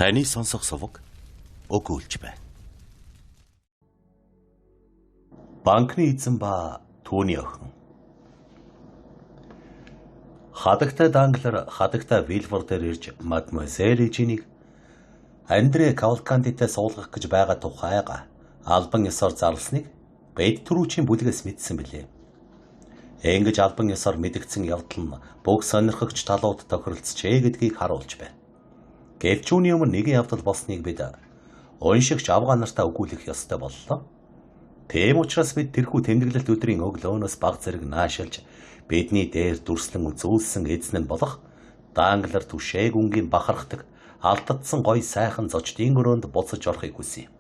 Таны сонсох суваг өгүүлж байна. Банкны эзэн ба түүний охин. Хадагтай Данглер хадагтай Вилфор дээр ирж мадемуазель Эжинийг Андре Кавалкантитай суулгах гэж байгаа тухайга албан ёсоор зарлсныг бед түрүүчийн бүлгээс мэдсэн билээ. Ингэж албан ёсоор мэдгдсэн явдал нь бүх сонирхогч талууд тохиролцжээ гэдгийг харуулж байна. Гэвч үүний өмнө нэгэн явдал болсныг бид уншигч авгаа нартаа өгүүлэх ёстой боллоо. Тийм учраас бид тэрхүү тэмдэглэлт өдрийн өглөөнөөс баг зэрэг наашилж бидний дээр дүрслэн үзүүлсэн эзэн нь болох Данглер түшээг үнгийн бахархдаг алдагдсан гой сайхан зочдын өрөөнд буцаж орохыг хүсье.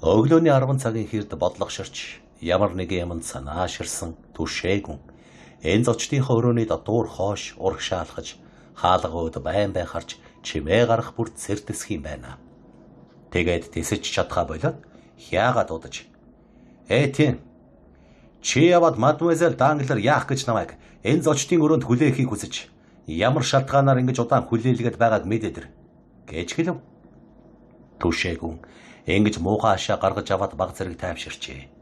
Өглөөний 10 цагийн хэрд бодлогоширч ямар нэгэн юмд санааширсан түшээгүн энэ зочдынхоо өрөөний дотуур хоош урагшаалгаж хаалгууд байн харж чимээ гарах бүр цэрдэсх юм байна. Тэгээд тисэж чадхаа болоод хяагаад удаж. Тийм. Чи яваад мадемуазель Данглер яах гэж намайг энэ зочдын өрөөнд хүлээхийг хүсэж ямар шалтгаанаар ингэж удаан хүлээлгээд байгааг мэдээдэр гэж хэлв. Түшээгүн ингэж муухай ашаа гаргаж аваад баг зэрэг тайвширчээ.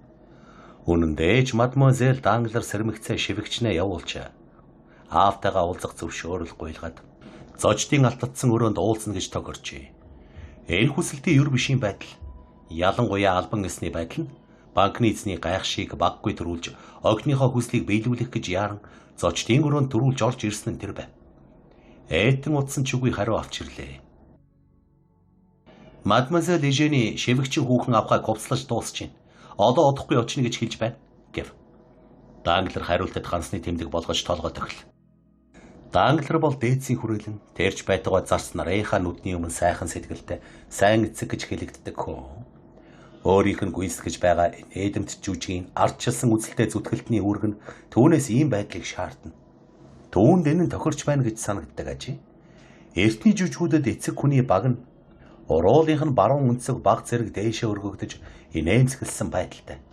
Үнэн дээр мадемуазель Данглер сэрмэгцээ шивгчнээ явуулчаа. Аавтайгаа уулзах зөвшөөрөл гуйлгаад зочдын алдагдсан өрөөнд уулзна гэж тохирчээ. Энэ хүсэлтийн юр бишийн байдал, ялангуяа албан ёсны байдал нь банкны эзний гайхшийг баггүй төрүүлж огныхоо хүслийг биелүүлэх гэж яаран зочдын өрөөнд төрүүлж орж ирсэн нь тэр байв. Эйтэн утсан ч үгүй хариу авч ирлээ. Мадемуазель Эжени шивгчийн хүүхэн авахыг хувцлаж дуусчихин. Одоо одохгүй очно гэж хэлж байна гэв. Данглер хариултад ганцны тэмдэг болгож толгой тохил. Данглер бол дээдсийн хүрээлэн тэрч байтугай зарц нарынхаа нүдний өмнө сайхан сэтгэлтэй сайн эцэг гэж хэлэгддэг хүн. Өөрийнх нь гүйцэтгэж байгаа эдэмт жүжигийн ардчилсан үзэлтэй зүтгэлтний үүрэг нь түүнээс ийм байдлыг шаардна. Түүнд энэ нь тохирч байна гэж санагддаг ажээ. Эртний жүжгүүдэд эцэг хүний баг нь уруулынх нь баруун өнцөг баг зэрэг дээшээ өргөгдөж инээмсэглсэн байдалтай.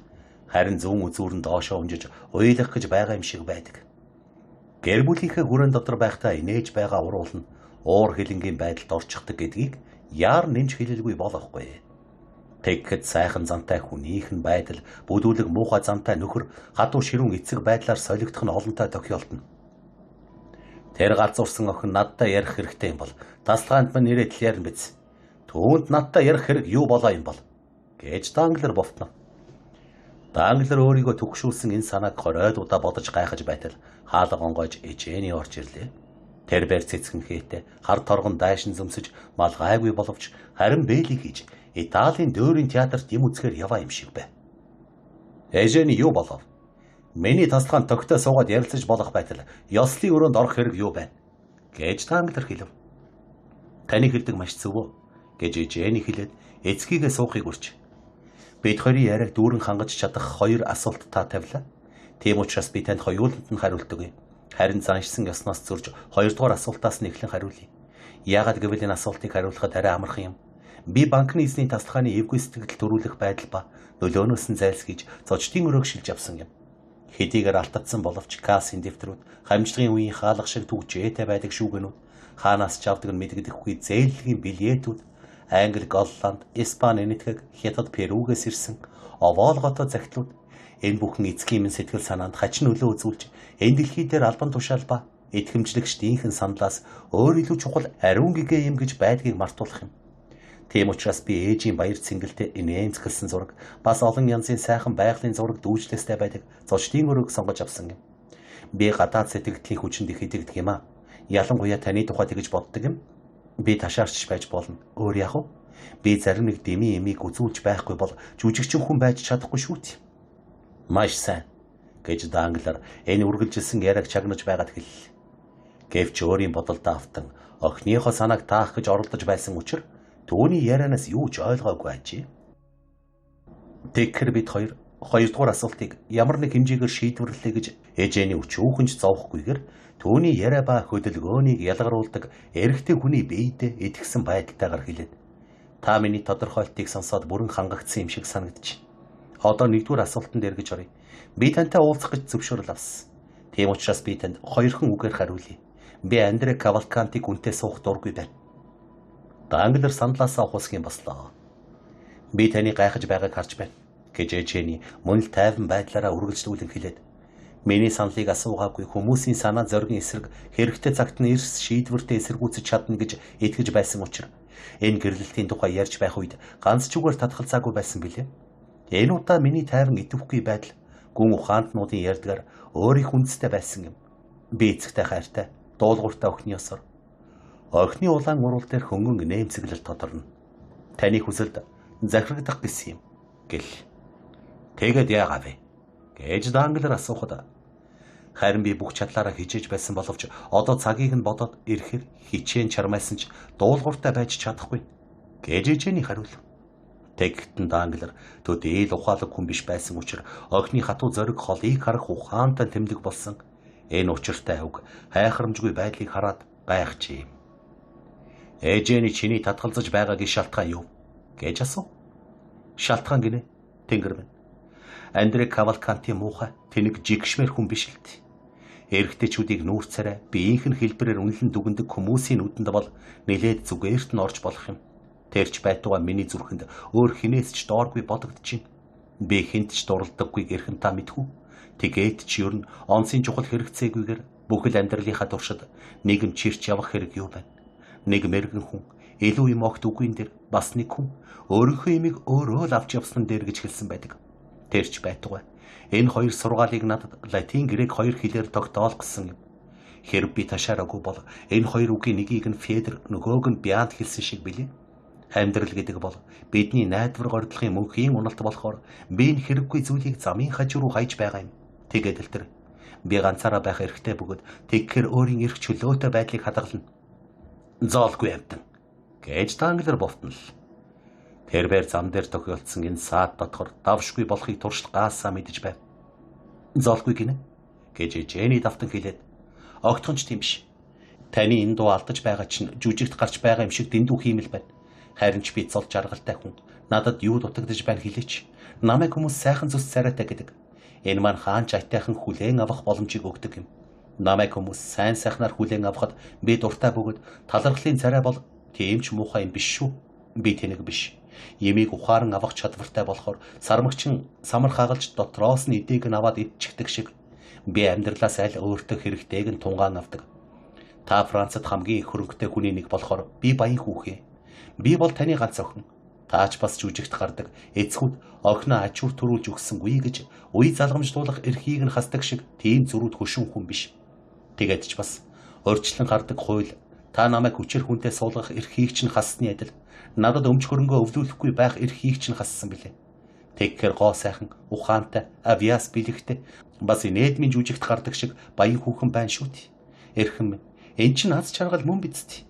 Харин зүүн үзүүрэн доошоо унжиж уйлах гэж байгаа юм шиг байдаг. Гэр бүлийнхээ хүрэн дотор байхдаа инээж байгаа уруул нь уур хилэнгийн байдалд орчихдаг гэдгийг яар нэмж хэлэлгүй болохгүй. Тэгэхэд сайхан зантай хүнийх нь байдал бүдүүлэг муухай зантай нөхөр хадуу ширүүн эцэг байдлаар солигдох нь олонтой тохиолдно. Тэр галзуурсан охин надтай ярих хэрэгтэй юм бол тасалгаанд мань ирээд л ярина биз. Түүнд надтай ярих хэрэг юу болоо юм бол гэж Данглер бовтно. Данглер өөрийгөө түгшүүлсэн энэ санааг хоройд удаа бодож гайхаж байтал хаалга онгойж Эжени орж ирлээ. Тэр бэр цэцгэн хээтэй хар торгон дайшин зөмсөж мал гайгүй боловч харин бэйли хийж Италийн дөөрийн театрт юм үзэхээр яваа юм шиг бай. Эжени юу болов? Миний тасалгаанд тогтой суугаад ярилцаж болох байтал ёслын өрөөнд орох хэрэг юу байна? Гэж Данглер хэлв. Таны хэлдэг маш зөв үү? Гэж Эжени хэлээд эцгийгээ суухыг урьж. Бид хоёрын яриаг дүүрэн хангаж чадах хоёр асуулт та тавилаа. Тийм учраас би танд хоёуланд нь хариулдаг. Харин заншсан ёсноос зөрж хоёрдугаар асуултаас нь эхлэн хариулъя. Яагаад гэвэл энэ асуултыг хариулахад арай амархан юм. Би банкны эзний тасалгааны эвгүй сэтгэл төрүүлэх байдал ба нөлөөнөөс нь зайлсхийж зочдын өрөөг шилж авсан юм. Хэдийгээр алдагдсан боловч кассийн дэвтрүүд хамжлагын үеийн хаалга шиг түгжээтэй байдаг шүүгэнүүд хаанаас ч авдаг нь мэддэхгүй зээллэгийн билетүүд Англи, Голланд, Испани нэтхэг хятад Перугээс ирсэн овоолготой захидлууд энэ бүхэн эцгийн минь сэтгэл санаанд хачин нөлөө үзүүлж энэ дэлхий дээр албан тушаал ба итгэмжлэгч дийнхэн саналаас өөр илүү чухал ариун гэгээ юм гэж байдгийг мартуулах юм. Тийм учраас би ээжийн баяр цэнгэлтэй инээмсэглсэн зураг бас олон янзын сайхан байгалийн зураг дүүжлэстэй байдаг зочдын өрөөг сонгож авсан юм. Би гадаад сэтгэлийн хүчинд их итгэдэг юм аа. Ялангуяа таны тухай тэгж боддог юм. Би ташаарч байж болно. Өөр яах вэ? Би зарим нэг дэмий эмийг үзүүлж байхгүй бол жүжигчин хүн байж чадахгүй шүү дээ. Маш сайн гэж Данглер энэ үргэлжилсэн яриаг чагнаж байгаад хэллээ. Гэвч өөрийн бодолдоо автан охиныхоо санааг таах гэж оролдож байсан учраас түүний ярианаас юу ч ойлгоогүй ажээ. Тэгэхээр бид хоёрдугаар асуултыг ямар нэг хэмжээгээр шийдвэрлэлээ гэж Эжени өчүүхэнж зовхгүйгээр түүний яриа ба хөдөлгөөнийг ялгаруулдаг эрэгтэй хүний биедээ итгэсэн байдалтайгаар хэлээд та миний тодорхойлтыг сонсоод бүрэн хангагдсан юм шиг санагдчих. Одоо нэгдүгээр асуултанд эргэж оръё. Би тантай уулзах гэж зөвшөөрөл авсан. Тийм учраас би танд хоёрхан үгээр хариулъя. Би Андре Кавалкантиг үнтэй суух дургүй байна. Данглер сандлаасаа ухасхийн бослоо. Би таны гайхаж байгааг харж байна гэж ээжээний мөн л тайван байдлаараа үргэлжлүүлэн хэлээд миний саналыг асуугаагүй хүмүүсийн санаа зоригийн эсрэг хэрэгтэй цагт нь эрс шийдвэртэй эсэргүүцэж чадна гэж итгэж байсан учраас энэ гэрлэлтийн тухай ярьж байх үед ганц чүгээр татгалзаагүй байсан билээ. Энэ удаа миний тайван идэвхгүй байдал гүн ухаантнуудын ярьдгаар өөрийн хүндэстэй байсан юм. Би эцэгтэй хайртай, дуулууртай охины ёсоор охины улаан урал дээр хөнгөн нэмцэглэл тодорно. Таны хүсэлд захирагдах гэсэн юм гэл. Тэгээд яагаад вэ гэж Данглер асуухад харин би бүх чадлаараа хичээж байсан боловч одоо цагийг нь бодоод ирэхээр хичээн чармайсан ч дуулууртай байж чадахгүй гэж ээжээний хариулв. Тэгтэн Данглер төдийл ухаалаг хүн биш байсан учраас охины хатуу зориг холыг харах ухаантай тэмдэг болсон. Энэ учиртай үг хайхрамжгүй байдлыг хараад гайхжээ. Ээжээний чиний татгалзаж байгаагийн шалтгаан юу гэж асуув. Шалтгаан гинэ тэнгэр байна. Андре Кавалкантийн муухай тэнэг жигшмэр хүн биш л дээ. Эрэгтэйчүүдийг нүүр царай биеийнх нь хэлбэрээр үнэлэн дүгндэг хүмүүсийн нүдэнд бол нэлээд зүгээрт нь орж болох юм. Тэрч байтугай миний зүрхэнд өөр хинээс ч дооргүй бодогдчихэв. Би хинт ч дуралдаггүй гэрхэн та мэдхүү. Тэгээд чи ер нь онцгийн чухал хэрэгцээгүйгээр бүхэл амьдралынхаа туршид нэгэн чирч явах хэрэг юу байна? Нэг мэрэгэн хүн илүү юм огт үгүй энэ дэр бас нэг хүн өөрийнхөө имийг өөрөө л авч явсан дээр гэж хэлсэн байдаг. Тэрч байтугай энэ хоёр сургаалыг надад латин грек хоёр хэлээр тогтоолгосон юм. Хэрв би ташаараагүй бол энэ хоёр үгийн нэгийг нь Федер нөгөөг нь Биант хэлсэн шиг билээ. Амьдрал гэдэг бол бидний найдвар гордлохын мөнхийн уналт болохоор би энэ хэрэггүй зүйлийг замын хажуу руу хайж байгаа юм. Тэгээд л тэр би ганцаараа байх эрхтэй бөгөөд тэгэхээр өөрийн эрх чөлөөтэй байдлыг хадгална. Зоолгүй амтан гэж Данглер бовтнол. Тэрбээр зам дээр тохиолдсон энэ саад дотор давшгүй болохыг туршлагаасаа мэдэж байв. Зоолгүй гинэ гэж ээжээний давтан хэлээд огтхонч тийм биш. Таны энэ дуу алдаж байгаа чинь жүжигт гарч байгаа юм шиг дэндүү хиймэл байна. Харин ч би цол жаргалтай хүн. Надад юу дутагдж байна хэлээч. Намайг хүмүүс сайхан зүс царайтай гэдэг. Энэ маань хаан ч айтайхан хүлээн авах боломжийг өгдөг юм. Намайг хүмүүс сайн сайхнаар хүлээн авахад би дуртай бөгөөд талархлын царай бол тийм ч муухай юм биш шүү. Би тэнэг биш. Ямиг ухаан авах чадвартай болохоор сармагчин самар хагалж дотроос нь эдээг нь аваад идчихдэг шиг би амьдралаас аль өөртөө хэрэгтэйг нь тунгаан авдаг. Та Францад хамгийн их хөрөнгөтэй хүний нэг болохоор би баян хүүхээ. Би бол таны ганц охин. Таач бас жүжигт гардаг. Эцгүүд охиноо ачуур төрүүлж өгсөнгүй гэж үе залгамжлуулах эрхийг нь хасдаг шиг тийм зөрүүд хөшүүн хүн биш. Тэгээд ч бас урьдчилан гардаг хууль та намайг хүчээр хүнтэй суулгах эрхийг чинь хасны адил надад өмч хөрөнгөө өвлүүлэхгүй байх эрхийг чинь хассан билээ. Тэгэхээр гоо сайхан ухаантай авиас бэлэгтэй бас инэдмийн жүжигт гардаг шиг баян хүүхэн байна шүү дээ. Эрхэм минь эн чинь аз чаргал мөн биз дээ.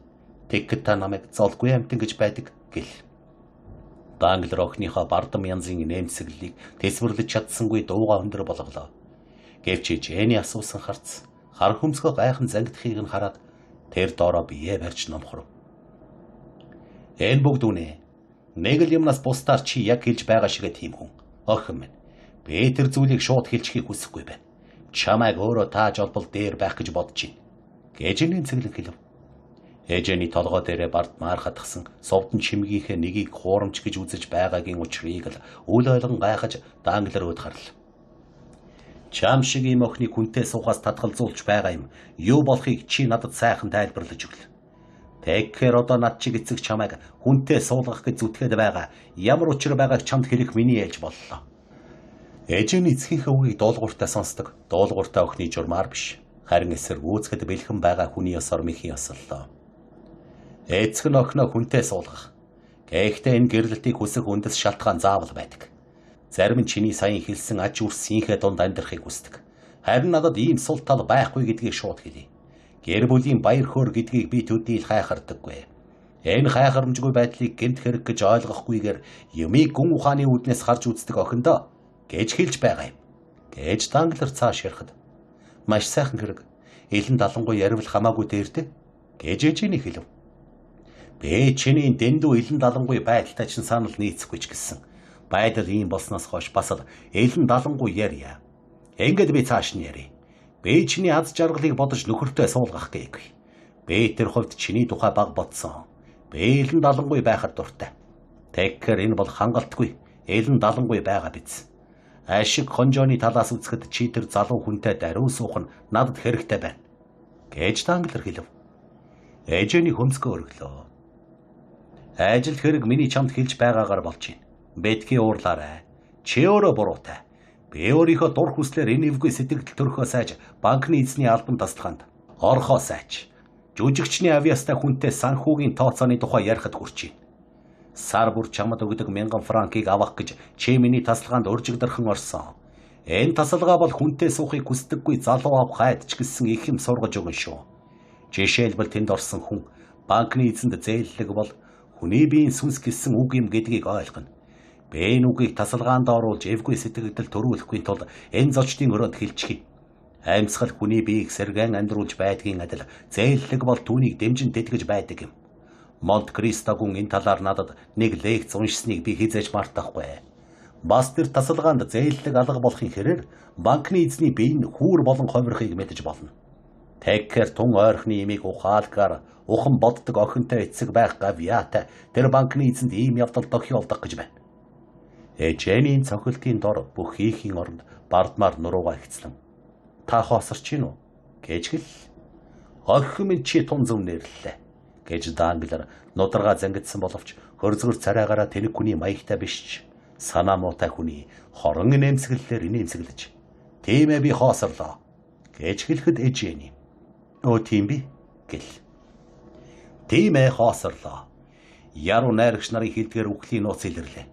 Тэгэхэд та намайг золгүй амтан гэж байдаг гэл. Данглер охиныхоо бардам янзын нэмсэглэлийг тэсвэрлэж чадсангүй дууга өндөр болголоо. Гэвч ээжээний асуусан харц хар хөмсгөө гайхан зангидахыг нь хараад тэр доороо бие барьж номхоров. Энэ бүгд үнэ. Нэг л юмнаас бусдаар чи яг хэлж байгаа шиг тийм хүн. Охин минь. Би тэр зүйлийг шууд хэлчихийг хүсэхгүй байна. Чамайг өөрөө тааж олбол дээр байх гэж бодож байна. Гэж нэмсэглэн хэлв. Ээжээний толгой дээрээ бард маар хатгсан совдон чимгийнхээ нэгийг хуурамч гэж үзэж байгаагийн учрыг л үл ойлгон гайхаж Данглер өд харлаа. Чам шиг юм охины хүнтэй суухаас татгалзуулж байгаа юм. Юу болохыг чи надад сайхан тайлбарлаж өгөл. Тэгэхээр одоо над чиг эцэг чамайг хүнтэй суулгах гэж зүтгээд байгаа. Ямар учир байгааг чамд хэрэг миний ээлж боллоо. Ээжээний эцгийнхээ үгийг дуулууртай сонсдог. Дуулууртай охины журмаар биш. Харин эсэргүүцэхэд бэлхэн байгаа хүний ёсоор мэхийн ёслоо. Эцэг нь охиноо хүнтэй суулгах. Гэхдээ энэ гэрлэлтийг хүсэх үндэс шалтгаан заавал байдаг. Зарим нь чиний саяхан хэлсэн аж үрсийнхээ дунд амьдрахыг хүсдэг. Харин надад ийм сул тал байхгүй гэдгийг шууд хэлье. Гэр бүлийн баяр хөөр гэдгийг би төдийл хайхардаггүй. Энэ хайхарамжгүй байдлыг гэмт хэрэг гэж ойлгохгүйгээр юмыг гүн ухааны үүднээс харж үздэг охиндоо гэж хэлж байгаа юм. Гэж Данглер цааш ярихад маш сайхан хэрэг. Элен далангуй ярил хамаагүй дээртэй гэж ээжээний хэлв. Би чиний дэндүү элен далангуй байдалтай чинь санал нийцэхгүй ч гэсэн байдал ийм болсноос хойш бас л элен далангуй ярья. Ингээд би цааш нь ярив. Би чиний аз жаргалыг бодож нөхөртөө суулгах гээгүй. Би тэр хувьд чиний тухай баг бодсон. Бэлэн далангүй байхад дуртай. Тэгэхээр энэ бол хангалтгүй элен далангүй байгаа биз. Ашиг хонжооны талаас үзэхэд чи тэр залуу хүнтэй даруй суух нь надад хэрэгтэй байна. Гэж Данглер хэлв. Ээжэний хөмсгөө өргөлөө. Ажил хэрэг миний чамд хэлж байгаагаар болж байна. Бэтгий уурлаарай. Чи өөрөө буруутай. Би өөрийнхөө дур хүслээр энэ эвгүй сэтгэл төрхөө сайж банкны эзний албан тасалгаанд орхоо сайж жүжигчний авьяастай хүнтэй санхүүгийн тооцооны тухай ярихад хүрч байна. Сар бүр чамд өгдөг 1000 франкийг авах гэж чи миний тасалгаанд уржигдэрхэн орсон. Энэ тасалгаа бол хүнтэй суухыг хүсдэггүй залуу ав хайдч гэсэн их юм сургаж өгөн шүү. Жишээлбэл тэнд орсон хүн банкны эзэнд зээллэг бол хүний биеийн сүнс гэсэн үг юм гэдгийг ойлгоно. Би энэ үгийг тасалгаанд оруулж эвгүй сэтгэгдэл төрүүлэхгүй тулд энэ зочдын өрөөнд хэлчихье. Амьсгал хүний биеийг сэргэн амьдруулж байдгийн адил зээллэг бол түүнийг дэмжин тэтгэж байдаг юм. Монт Кристогун энэ талаар надад нэг лекц уншсныг би хизээж мартахгүй. Бас тэр тасалгаанд зээллэг алга болохын хэрээр банкны эзний бие нь хүүр болон ховирхыг мэдэж болно. Тэгэхээр тун ойрхны имийг ухаалгаар ухан боддог охинтой эцэг байх гавьяатай тэр банкны эзэнд ийм явдал тохиолдох гэж байна. Ээжэний цохилтын дор бүх хийхийн оронд бардмаар нуруугаа ихцлэн. Та хоосорч гин үү? Гэж хэл. Охин минь чи тун зөв нэрлэлээ. Гэж Данглер нударгаа зангидсан боловч хөрзгөр царайгаараа тэнэг хүний маягтай биш. Санаа муутай хүний хорон нэмсгэлээр инээмсэглэж. Тийм ээ би хоосорлоо. Гэж хэлэхэд ээжэний. Өө тийм би гэл. Тийм ээ хоосорлоо. Яруу найрагч нарын хилдгээр үхлийн нууц илэрлээ.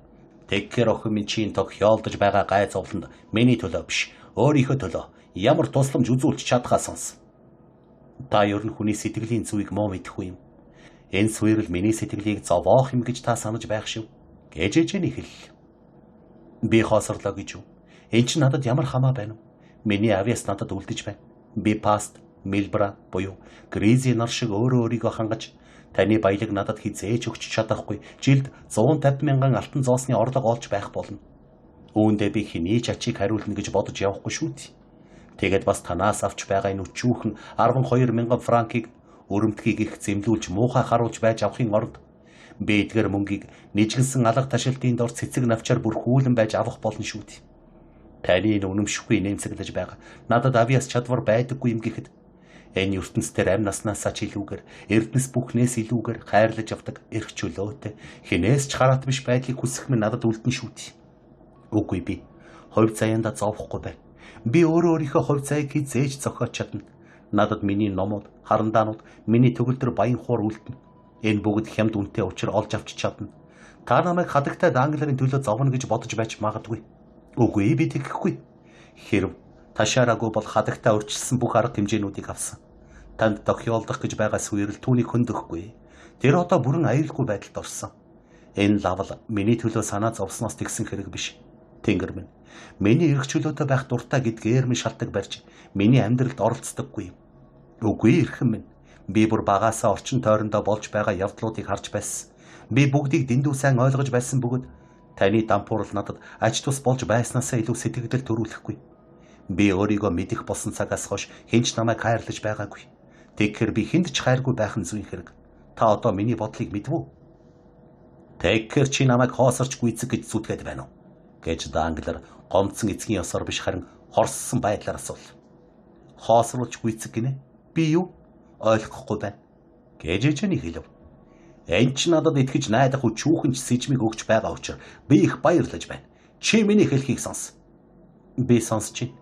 Тэгэхээр охин минь чинь тохиолдож байгаа гай зовлонд миний төлөө биш, өөрийнхөө төлөө ямар тусламж үзүүлж чадхаа сонс. Та ер нь хүний сэтгэлийн зүйг муу мэдэхгүй юм. Энэ суурил миний сэтгэлийг зовоох юм гэж та санаж байх шүү. Гэж ээжэний хэллээ. Би хоосорлоо гэж юу? Энд чинь надад ямар хамаа байна вэ? Миний авьяас надад үлдэж байна. Би паст, милбра буюу гризи нар шиг өөрөө өөрийгөө хангаж таны баялаг надад хизээж өгч чадахгүй жилд 150 мянган алтан зоосны орлого олж байх болно. Үүндээ би хэний ч ачийг хариулна гэж бодож явахгүй шүү дээ. Тэгэд бас танаас авч байгаа энэ өчүүхэн 12 мянган франкийг өрөмтгийг их зэмлүүлж муухай харуулж байж авахын оронд би эдгээр мөнгийг нэжгэлсэн алга ташилтын дор цэцэг навчаар бүрхүүлэн байж авах болно шүү дээ. Таны энэ үнэмшгүй нэмсэглэж байгаа надад авьяас чадвар байдаггүй юм гэхэд энэ ертөнцийн амь наснаасаа ч илүүгээр эрдэнэс бүхнээс илүүгээр хайрлаж авдаг эрх чөлөөтэй хинээс ч хараат биш байдлыг хүсэх минь надад үлдэн шүү дээ. Үгүй би хувь заяанда зовхгүй байна. Би өөрийнхөө хувь заяаг хизээж зохиож чадна. Надад миний номууд, харандаанууд, миний төгөлдөр баян хуур үлдэнэ. Энэ бүгд хямд үнэтэй учир олж авч чадна. Та намайг хадагтай Данглерын төлөө зовно гэж бодож байж магадгүй. Үгүй би тэгэхгүй. Хэрв ташаараагүй бол хадагтай урьдчилсан бүх арга хэмжээнүүдийг авсан. Танд тохиолдох гэж байгаа суурил түүнийг хөндөхгүй. Тэр одоо бүрэн аюулгүй байдалд орсон. Энэ лавл миний төлөө санаа зовсноос тэгсэн хэрэг биш. Тэнгэр минь, миний эрх чөлөөтэй байх дуртай гэдгээр минь шалтгаан барьж миний амьдралд оролцдоггүй. Үгүй эрхэм минь, би бүр багаасаа орчин тойрондоо болж байгаа явдлуудыг харж байсан. Би бүгдийг дэндүү сайн ойлгож байсан бөгөөд таны дампуурал надад ач тус болж байснаасаа илүү сэтгэгдэл төрүүлэхгүй. Би өөрийгөө мэдэх болсон цагаас хойш хинч намайг хайрлаж байгаагүй. Тэгэхээр би хүнд ч хайргүй байх нь зүйн хэрэг. Та одоо миний бодлыг мэдв үү? Тэгэхээр чи намайг хоосорч гүйцэг гэж зүтгээд байна уу? Гэж Данглер гомцсон эцгийн ёсоор биш харин хорссон байдлаар асуув. Хоосруулж гүйцэг гинэ? Би юу? Ойлгохгүй байна. Гэж ээжэний хэлв. Энд ч надад итгэж найдах өчүүхэнч сэжмийг өгч байгаа учраас би их баярлаж байна. Чи миний хэлхийг сонс. Би сонсч байна.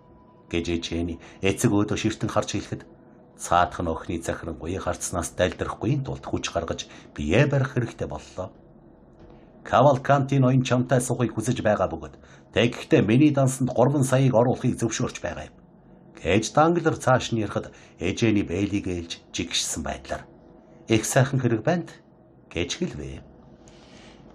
Гэж ээжэний эцэг өөдөө ширтэн харж хэлэхэд цаадах нь охины захирангуй харцнаас дайлдрахгүй тулд хүч гаргаж бие барих хэрэгтэй боллоо. Кавалканти ноён чамтай сухыг хүсэж байгаа бөгөөд тэгэхдээ миний дансанд 3 саяыг оруулахыг зөвшөөрч байгаа юм. Гэж Данглер цааш нь ярихад ээжэний бэлийг ээлж жигшсэн байдлаар их сайхан хэрэг байна гэж хэлвэ.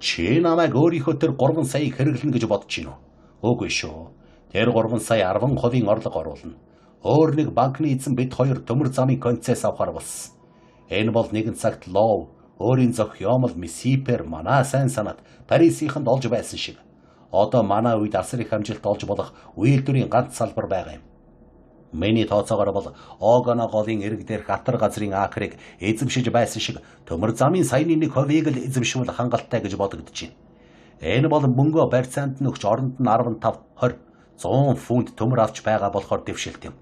Чи намайг өөрийнхөө тэр 3 саяыг хэрэглэнэ гэж бодож байна уу? Үгүй шүү. Тэр 3 сая 10% орлого оруулна. Өөр нэг банкны эзэн бид хоёр төмөр замын концесс авахар болсон. Энэ бол нэгэн цагт лов өөрийн зохиомл Мисипер манай сайн санаад Парисийнхэнд олж байсан шиг. Одоо манай үед асар их амжилт олж болох үйлдвэрийн ганц салбар байгаа юм. Миний тооцоогоор бол Огоно голын эрэг дээрх атар газрын акрыг эзэмшиж байсан шиг төмөр замын саяны 1% л эзэмшвэл хангалттай гэж бодогдож байна. Энэ бол мөнгөө барьцаанд нөхч оронд нь 15, 20, 100 фунт төмөр авч байгаа болохоор дэвшилт юм.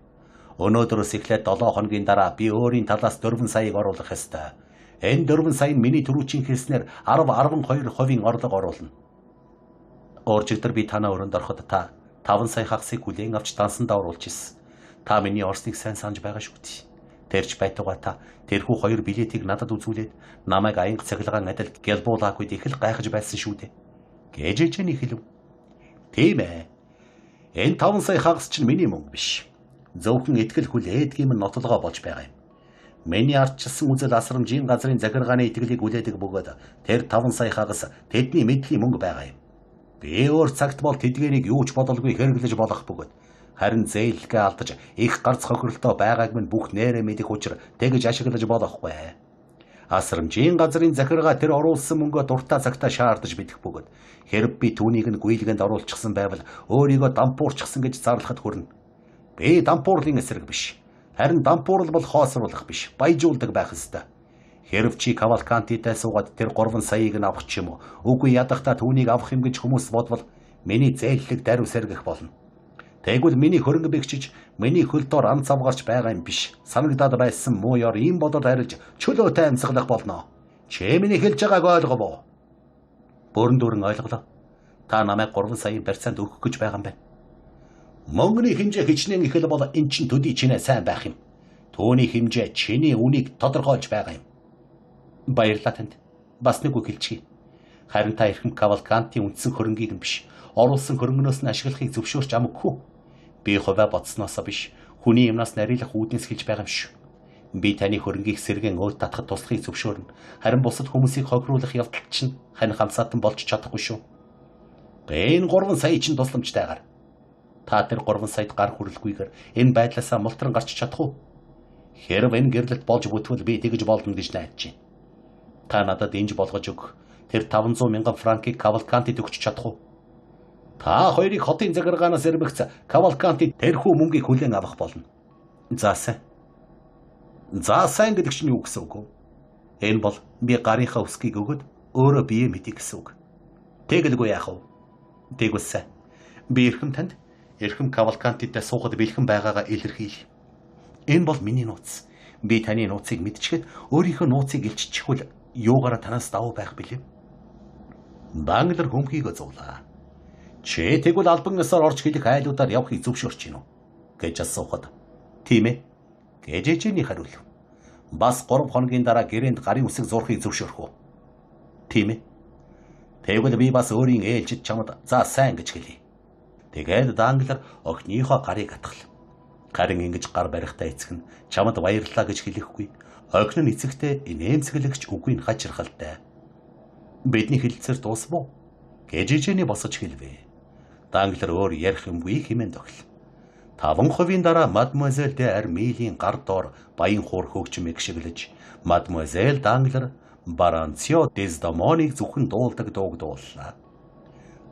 Өнөөдрөөс эхлээд 7 хоногийн дараа би өөрийн талаас 4 саяыг оруулах ёстой. Энэ 4 сая нь миний түрүүчийн хэлснээр 10-12% орлого оруулна. Өөрчигдөр би танаа өрөөнд ороход та 5 сая хагасыг хүлээн авч дансандаа оруулж ирсэн. Та миний орсныг сайн санаж байгаа шүү дээ. Тэрч байтугай та тэрхүү 2 билетийг надад үзүүлээд намайг аянга цахилгаан адилд Гялбуулакуд их л гайхаж байсан шүү дээ. Гэж ээжэний хэлв. Тийм ээ. Энэ 5 сая хагас чинь миний мөнгө биш. Зөвхөн итгэл хүлээдгийм нь нотлогоо болж байгаа юм. Миний ардчилсан үзэл асрамжийн газрын захиргааны итгэлийг хүлээдэг бөгөөд тэр 5 сая хагас тэдний мэдлийн мөнгө байгаа юм. Би өөр цагт бол тэдгээрийг юу ч бодолгүй хэрэглэж болох бөгөөд харин зээлгээ алдаж их гарц хохиролтой байгааг минь бүх нэрэ мэдих учраас тэгж ашиглаж болохгүй. Асрамжийн газрын захиргаа тэр оруулсан мөнгөө дуртай цагтаа шаардаж бидэх бөгөөд хэрэг би түүнийг нь гүйлгэнд оруулчихсан байвал өөрийгөө дампуурчихсан гэж зарлахад хүрнэ. Би дампуурлын эсрэг биш. Харин дампуурл бол хоосруулах биш, баяжуулдаг байх ёстой. Хэрв чи Кавалкантитай суугаад тэр 3 саяыг нь авах ч юм уу, үгүй ядахта түүнийг авах юм гэж хүмүүс бодвол миний зээллэг даруй сэргэх болно. Тэгвэл миний хөрөнгө бэгчиж, миний хөл дор ам цавгарч байгаа юм биш. Санагдаад байсан муу ёр ийм бодод арилж чөлөөтэй амьсгалах болно. Чи миний хэлж байгааг ойлгов уу? Бүрэн дүүрэн ойлголоо. Та намайг 3 саяын барьцаанд өгөх гэж байгаа юм байна. Мөнгөний хэмжээ хичнээн их л бол эн чин төдий чинээ сайн байх юм. Төвний хэмжээ чиний үнийг тодорхойлж байгаа юм. Баярлалаа танд. Бас нэг үг хэлчихье. Харин та эрхэм Кавалкантийн үндсэн хөрөнгийг нь биш, оруулсан хөрөнгнөөс нь ашиглахыг зөвшөөрч амаггүй. Би хувиа бодсноосоо биш, хүний юмнаас нарийнх үүднээс хэлж байгаа юм шүү. Би таны хөрөнгийг сэргэн өөр татахад туслахыг зөвшөөрнө. Харин бусад хүмүүсийг хохируулах явдал чинь хань хамсаатан болж чадахгүй шүү. Энэ 3 сая чинь тусламжтайгаар. Та тэр 3 саяд гар хүрэлгүйгээр энэ байдлаасаа мултран гарч чадах уу? Хэрв энэ гэрлэлт болж бүтвэл би тэгж болно гэж найдаж байна. Та надад инж болгож өг. Тэр 500 мянган франкийг Кавалкантид өгч чадах уу? Та хоёрыг хотын захиргаанаас эрмэгц Кавалкантид тэрхүү мөнгийг хүлээн авах болно. За сайн. За сайн гэдэг чинь юу гэсэн үг вэ? Энэ бол би гарынхаа өсгийг өгöd өөрөө бие мэдээ гэсэн үг. Тэгэлгүй яах вэ? Тэгвэл сайн. Би эрхэм танд эрхэм Кавалкантидтай суухад бэлхэн байгаагаа илэрхийлье. Энэ бол миний нууц. Би таны нууцыг мэдчихэд өөрийнхөө нууцыг илччихвэл юугаараа танаас давуу байх билээ? Банглер хөмхийг зовлаа. Чи тэгвэл албан ёсоор орж хэлэх айлуудаар явахыг зөвшөөрч гинөө гэж асуухад. Тийм ээ. Гэж ээжний хариулв. Бас 3 хоногийн дараа гэрээнд гарын үсэг зурхыг зөвшөөрөх үү? Тийм ээ. Тэгвэл би бас өөрийн ээлжид чамд за сайн гэж хэлье. Тэгээд Данглер охиныхоо гарыг атгал. Харин ингэж гар барихтаа эцэг нь чамд баярлалаа гэж хэлэхгүй. Охин нь эцэгтэй инээмсэглэгч үгүй нь хачирхалтай. Бидний хэлэлцээр дуусав уу? Гэж ээжний босож хэлвэ. Данглер өөр ярих юмгүй хэмээн тогл. 5% дараа мадемуазель де Армилийн гар доор баян хуур хөгжим эгшиглэж, мадемуазель Данглер Баранцио Дездемоныг зөвхөн дуулдаг дууг дууллаа.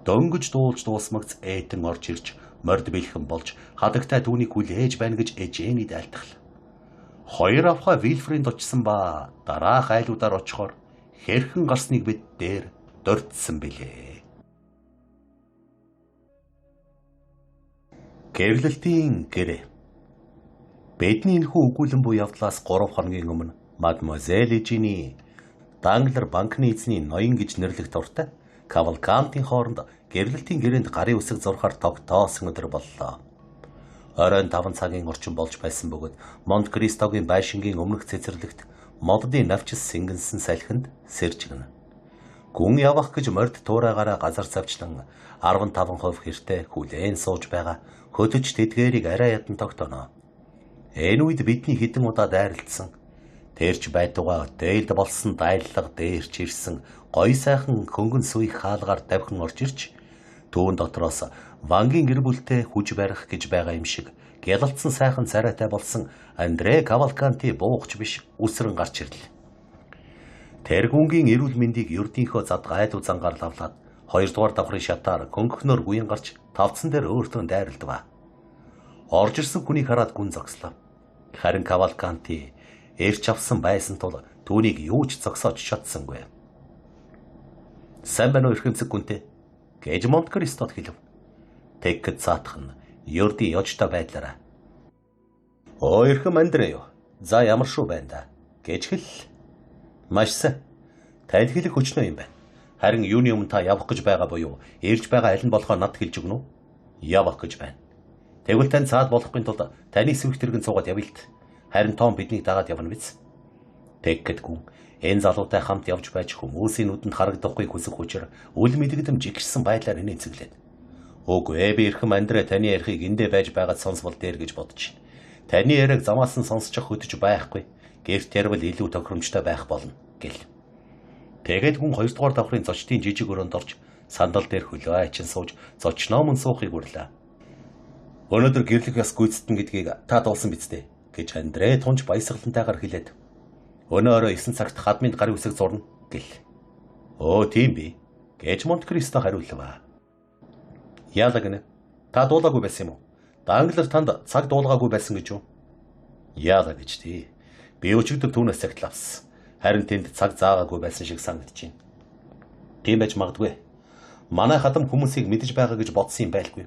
Дөнгөж дуулж дуусмагц эйтэн орж ирж морд бэлхэн болж хадагтай түүнийг хүлээж байна гэж ээжэний дайлтгал. 2 авха Вильфринд очсон ба дараах айлуудаар очихоор хэрхэн гарсныг бид дээр дурдсан билээ. Гэрлэлтийн гэрээ. Бидний энэхүү өгүүлэн буй явдлаас 3 хоногийн өмнө мадемуазель Ежини Данглер банкны эзний ноён гэж нэрлэх дуртай Кавалкантийн хооронд гэрлэлтийн гэрээнд гарын үсэг зурхаар тогтоосон өдөр боллоо. Оройн 5 цагийн орчим болж байсан бөгөөд Монт Кристогийн байшингийн өмнөх цэцэрлэгт модны навчис сэнгэнсэн салхинд сэржигнэ. Гүн явах гэж морд туурайгаараа газар завчлан 15% хэртэй хүлээн сууж байгаа хөдөж тэдгээрийг арай ядан тогтооно. Энэ үед бидний хэдэн удаа дайралтсан тэрч байтугай дээлд болсон дайллага дээрч ирсэн гой сайхан хөнгөн сүйх хаалгаар давхин орж ирж түүн дотроос Вангийн гэр бүлтэй хүж барих гэж байгаа юм шиг гялалцсан сайхан царайтай болсон Андре Кавалканти буугч биш үсрэн гарч ирлээ. Тэр гүнгийн эрүүл мэндийг ердийнхөө зад гайд узангаар лавлаад 2 дугаар давхрын шатаар хөнгөнөр гүйн гарч тавцсан дээр өөртөө дайралдав. Орж ирсэн хүнийг хараад гүн зогслоо. Харин Кавалканти эрч авсан байсан тул түүнийг юу ч зогсоож чадсангүй. Сайн байна уу эрхэмсэг гүнтэй гэж Монте-Кристод хэлв. Тэгэхэд цаатах нь Йорди ёжтой байдлаараа. Оо эрхэм Андре юу? За ямар шүү байна да гэж хэл. Маш сайн. Танд хэлэх хүчнөө юм байна. Харин юуны өмнө та явах гэж байгаа буюу ирж байгаа аль нь болохоо над хэлж өгнө үү? Явах гэж байна. Тэгвэл тань цаад болохын тулд таны сэвх тэрэгэн цуугаад явъя л т. Харин Том биднийг дагаад явна биз? Тэгэхэд гүн энэ залуутай хамт явж байж хүмүүсийн нүдэнд харагдахгүй хүсэх хүчээр үл мэдэгдэм жигшсэн байдлаар инээцэглээд. Үгүй ээ би эрхэм Андре таны ярихыг эндээ байж байгаад сонсвол дээр гэж бодож байна. Таны яриаг замаас нь сонсчих хөдөж байхгүй. Гэрт ярил илүү тохиромжтой байх болно гэл. Тэгээд хүн 2 дугаар давхрын зочдын жижиг өрөөнд орж сандал дээр хөлөө ачин сууж зочноо мөн суухыг урлаа. Өнөөдөр гэрлэх яс гүйцэтгэн гэдгийг та дуулсан биз дээ гэж Андре тунж баясгалантайгаар хэлээд. Өнөө орой 9 цагт хадмын гарын үсэг зурна гэл. Оо тийм би гэж Монте-Кристо хариуллаа. Яалаа гэнэ? Та дуулаагүй байсан юм уу? Данглар танд цаг дуулгаагүй байсан гэж юу? Яалаа гэж тий. Би өчигдөр түүнээс цагт авсан. Харин тэнд цаг заагаагүй байсан шиг санагдаж байна. Тийм байж магадгүй. Манай хадам хүмүүсийг мэдэж байгаа гэж бодсон юм байлгүй.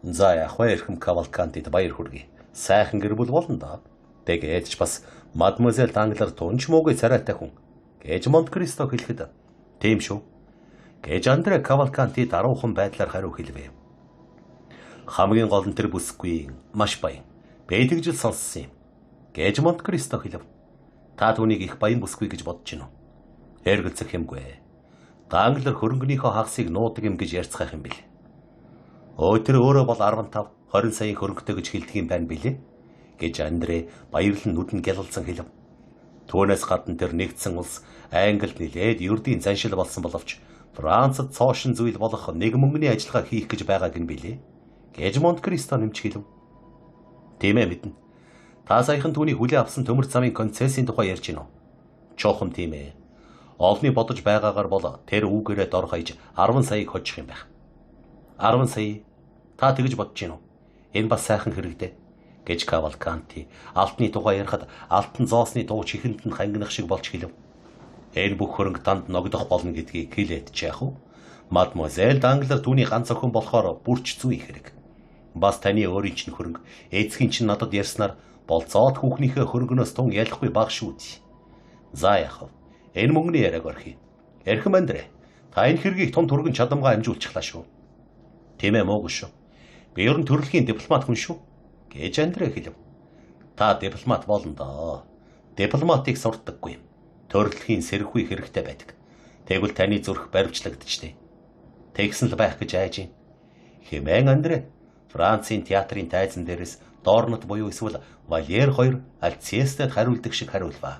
За яах вэ эрхэм Кавалкантид баяр хүргэе. Сайхан гэр бүл болно да. Тэгээд ч бас мадмуазел Данглар тунч муугүй царайтай хүн гэж Монте-Кристо хэлэхэд тийм шүү гэж Андре Кавалканти даруухан байдлаар хариу хэлвэ. Хамгийн гол нь тэр бүсгүй маш баян. Би тэгжил сонссон юм гэж Монте-Кристо хэлв. Та түүнийг их баян бүсгүй гэж бодож байна уу? Эргэлзэх юмгүй. Данглар хөрөнгөнийхөө хагасыг нуудаг юм гэж ярьцгаах юм бил. Тэр өөрөө бол 15, 20 саяын хөрөнгөтэй гэж хэлдэг юм байна билээ гэж Андре баярлан нүдэн гялалзан хэлв. Түүнээс гадна тэр нэгдсэн улс Англид нилээд ердийн заншил болсон боловч Францад цоошин зүйл болох нэг мөнгөний ажиллагаа хийх гэж байгааг нь билээ гэж Монте-Кристо нэмж хэлв. Тийм ээ мэднэ. Та саяхан түүний хүлээ авсан төмөр замын концессийн тухай ярьж гинөө. Чохон тийм ээ. Олны бодож байгаагаар бол тэр үүгээрээ дор хаяж 10 саяыг хожих юм байх. 10 сая. Та тэгж бодож гинөө. Энэ бас сайхан хэрэгтэй гэж Кавалканти алтны тухай ярихад алтан зоосны дуу чихэнд нь хангинах шиг болж хэлв. Энэ бүх хөрөнгө танд ногдох болно гэдгийг хэлээд ч яах вэ? Мадмуазел Данглар түүний ганц охин болохоор бүрч зүй хэрэг. Бас таны өөрийн чинь хөрөнгө эцгийн чинь надад ярьснаар болцоод хүүхнийхээ хөрөнгөнөөс тун ялахгүй баг шүү дээ. За яах вэ? Энэ мөнгөний яриаг орхив. Эрхэм Андре, та энэ хэргийг том түргэн чадамгаа амжуулчихлаа шүү. Тийм ээ муугүй шүү. Би ер нь төрөлхийн дипломат хүн шүү гэж Андре хэлв. Та дипломат болно доо. Дипломатыг сурдаггүй юм. Төрөлхийн сэрхүү хэрэгтэй байдаг. Тэгвэл таны зүрх баривчлагдчихтэй. Тэгсэн л байх гэж айж юм. Хэмээн Андре Францын театрын тайзан дээрээс доорнот буюу эсвэл Вольер 2 Альцестад хариулдаг шиг хариулваа.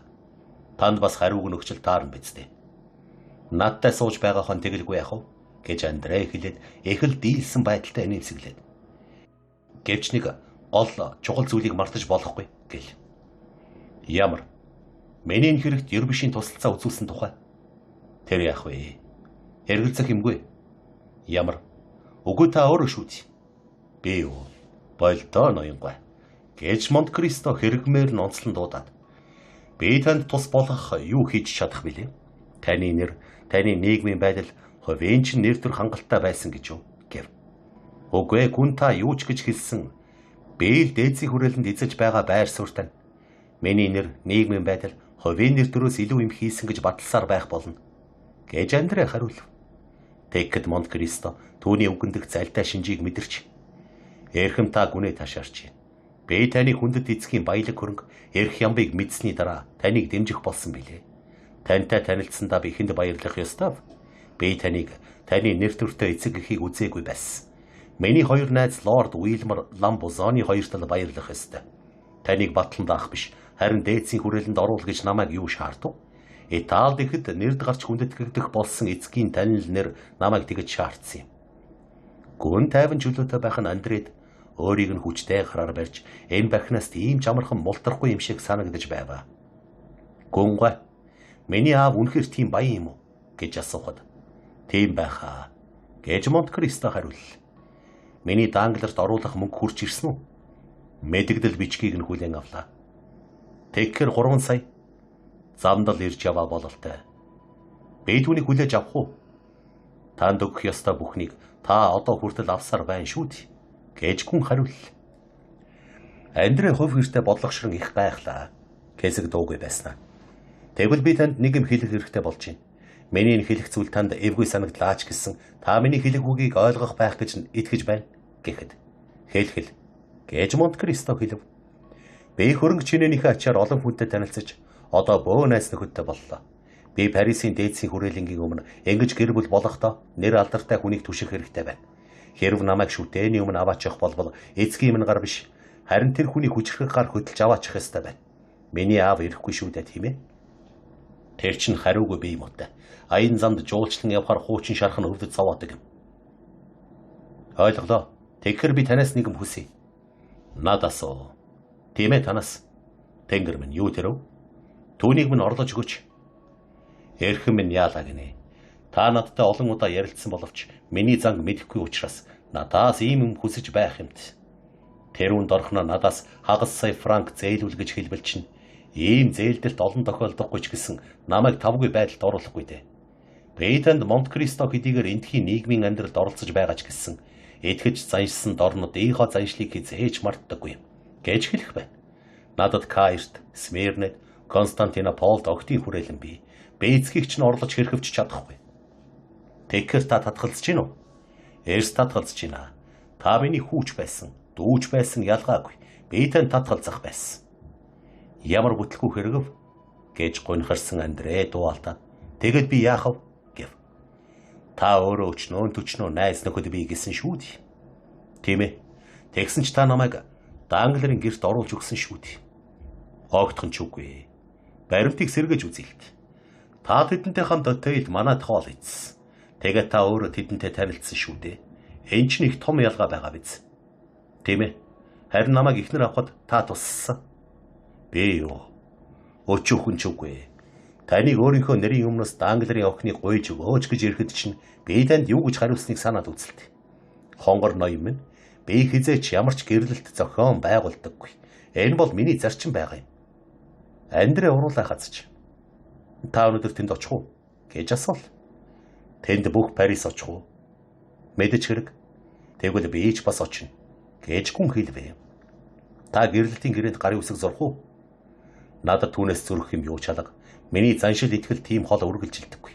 Танд бас хариуг нь өгчл таарна биз дээ. Надтай сууж байгаа хон тэгэлгүй яах вэ гэж Андре хэлээд их л дийлсэн байдалтай нэмсэглээд. Гэвч нэг гол чухал зүйлийг мартаж болохгүй гэл. Ямар? Миний энэ хэрэгт Ербишийн тусалцаа үзүүлсэн тухай. Тэр яах вэ? Эргэлзэх юмгүй. Ямар? Үгүй та өөрөө шүү дээ. Би юу? Болдоо ноёнгой. Гэж Монте-Кристо хэрэгмээр нь онцлон дуудаад. Би танд тус болох юу хийж чадах билээ? Таны нэр, таны нийгмийн байдал, хувийн чинь нэр төр хангалттай байсан гэж юу? Гэв. Үгүй гүн та юу ч гэж хэлсэн. Би л дээдсийн хүрээлэнд эзэж байгаа байр суурь тань. Миний нэр, нийгмийн байдал, хувийн нэр төрөөс илүү юм хийсэн гэж баталсаар байх болно гэж Андре хариулв. Тэгэхэд Монте-Кристо түүний үгэндх залтай шинжийг мэдэрч эрхэм та гүнээ ташаарч. Би таны хүндэт эцгийн баялаг хөрөнгө эрх ямбыг мэдсэний дараа таныг дэмжих болсон билээ. Тантай танилцсандаа би ихэнд баярлах ёстой. Би таныг таны нэр төртэй эцэг эхийг үзээгүй байсан. Миний хоёр найз Лорд Уилмор Ламбозоны хоёр тал баярлах ёстой. Таныг батлан даах биш, харин дээдсийн хүрээлэнд оруул гэж намайг юу шаардав? Италид ихэд нэрд гарч хүндэтгэгдэх болсон эцгийн танил нэр намайг тэгж шаардсан юм. Гүн тайван чөлөөтэй байх нь Андред өөрийг нь хүчтэй гараар барьж энэ бахнаас ийм ч амархан мултрахгүй юм шиг санагдаж байваа. Гүнгой, миний аав үнэхээр тийм баян юм уу гэж асуухад тийм байхаа гэж Монте-Кристо хариулв. Миний Дангларт оруулах мөнгө хурж ирсэн үү Мэдэгдэл бичгийг нь хүлээн авлаа. Тэгэхээр 3 сая замдал ирж яваа бололтой. Би түүнийг хүлээж авах уу? Танд өгөх ёстой бүхнийг та одоо хүртэл авсаар байна шүү дээ гэж хүн хариуллаа. Андре хувь хэртэ бодлогошрон их гайхлаа. Хэсэг дуугүй байснаа. Тэгвэл би танд нэг юм хэлэх хэрэгтэй болж байна. Миний хэлэх зүйл танд эвгүй санагдлаач гэсэн та миний хэлэх үгийг ойлгох байх гэж итгэж байна гэхэд хэлхэл гэж Монте Кристо хэлв. Би хөрөнгө чинээнийхээ ачаар олон хүнтэй танилцаж одоо бөө найз нөхөдтэй боллоо. Би Парисын дээдсийн хүрээлэнгийн өмнө ингэж гэр бүл болохдоо нэр алдартай хүнийг түших хэрэгтэй байна. Хэрв намайг шүтээний өмнө аваачих болбол эцгийн минь гар биш. Харин тэр хүний хүчрэх гар хөдөлж аваачих ёстой байна. Миний аав ирэхгүй шүү дээ тийм ээ. Тэр чин хариугүй бие муутай. Аян замд жуулчлан явхаар хуучин шарах нь өвдөж цаваадаг юм. Ойлголоо. Тэгэхээр би танаас нэг юм хүсье. Надаас уу. Тийм ээ танаас. Тэнгэр минь юу тэрв? Түүнийг минь орлож өгөөч. Эрхэм минь яалаа гинэ. Та надтай олон удаа ярилцсан боловч миний занг мэдэхгүй учраас надаас ийм юм хүсэж байх юмт. Тэр үнд орохно надаас хагас сая франк зээлүүл гэж хэлбэл чинь ийм зээлдэлт олон тохиолдохгүй ч гэсэн намайг тавгүй байдалд оруулахгүй дээ. Би танд Монте Кристо хэдийгээр эндхийн нийгмийн амьдралд оролцож байгаа ч гэсэн итгэж заншсан дорнод ийхо заншлыг хизээж мартдаггүй юм гэж хэлэх байна. Надад Каирт, Смирнет, Константинополд огтын хүрээлэн би эцгийг ч н орлож хэрхэвч чадахгүй. Тэгэхээр та татгалзаж гин үү? Эрс татгалзаж гинэ. Та миний хүүч байсан, дүүч байсан ялгаагүй. Би тань татгалзах байсан. Ямар бүтлгүй хэрэгв гэж гонхорсон Андре дууалтаа. Тэгэд би яах вэ гэв. Та өөрөө өчнөө төчнөө найз нөхөд би гэсэн шүү дээ. Тийм ээ. Тэгсэн ч та намайг Данглерын гэрт оруулж өгсөн шүү дээ. Огтхон ч үгүй. Баримтыг сэргэж үзэлт. Та тэдэнтэй хамт отейлд манайд хоол идсэн. Тэгээд та өөрөө тэдэнтэй танилцсан шүү дээ. Энд ч нэг том ялгаа байгаа биз. Тийм ээ. Харин намайг ихнэр авахд та туссан. Би юу? Өчүүхэн ч үгүй. Таныг өөрийнхөө нэрийн өмнөөс Данглерын охиныг гуйж өгөөч гэж ирэхэд чинь би танд юу гэж хариулсныг санаад үзэлт. Хонгор ноён минь би хизээч ямар ч гэрлэлт зохион байгуулдаггүй. Энэ бол миний зарчим байгаа юм. Андре уруулаа хазж. Та өнөөдөр тэнд очих уу гэж асуув. Тэнд бүх Парис очих уу? Мэдэж хэрэг. Тэгвэл би ч бас очино гэж хүн хэлвэ. Та гэрлэлтийн гэрээнд гарын үсэг зурх уу? Надад түүнээс зүрх юм юу чалга. Миний заншил итгэл тийм хол үргэлжилдэггүй.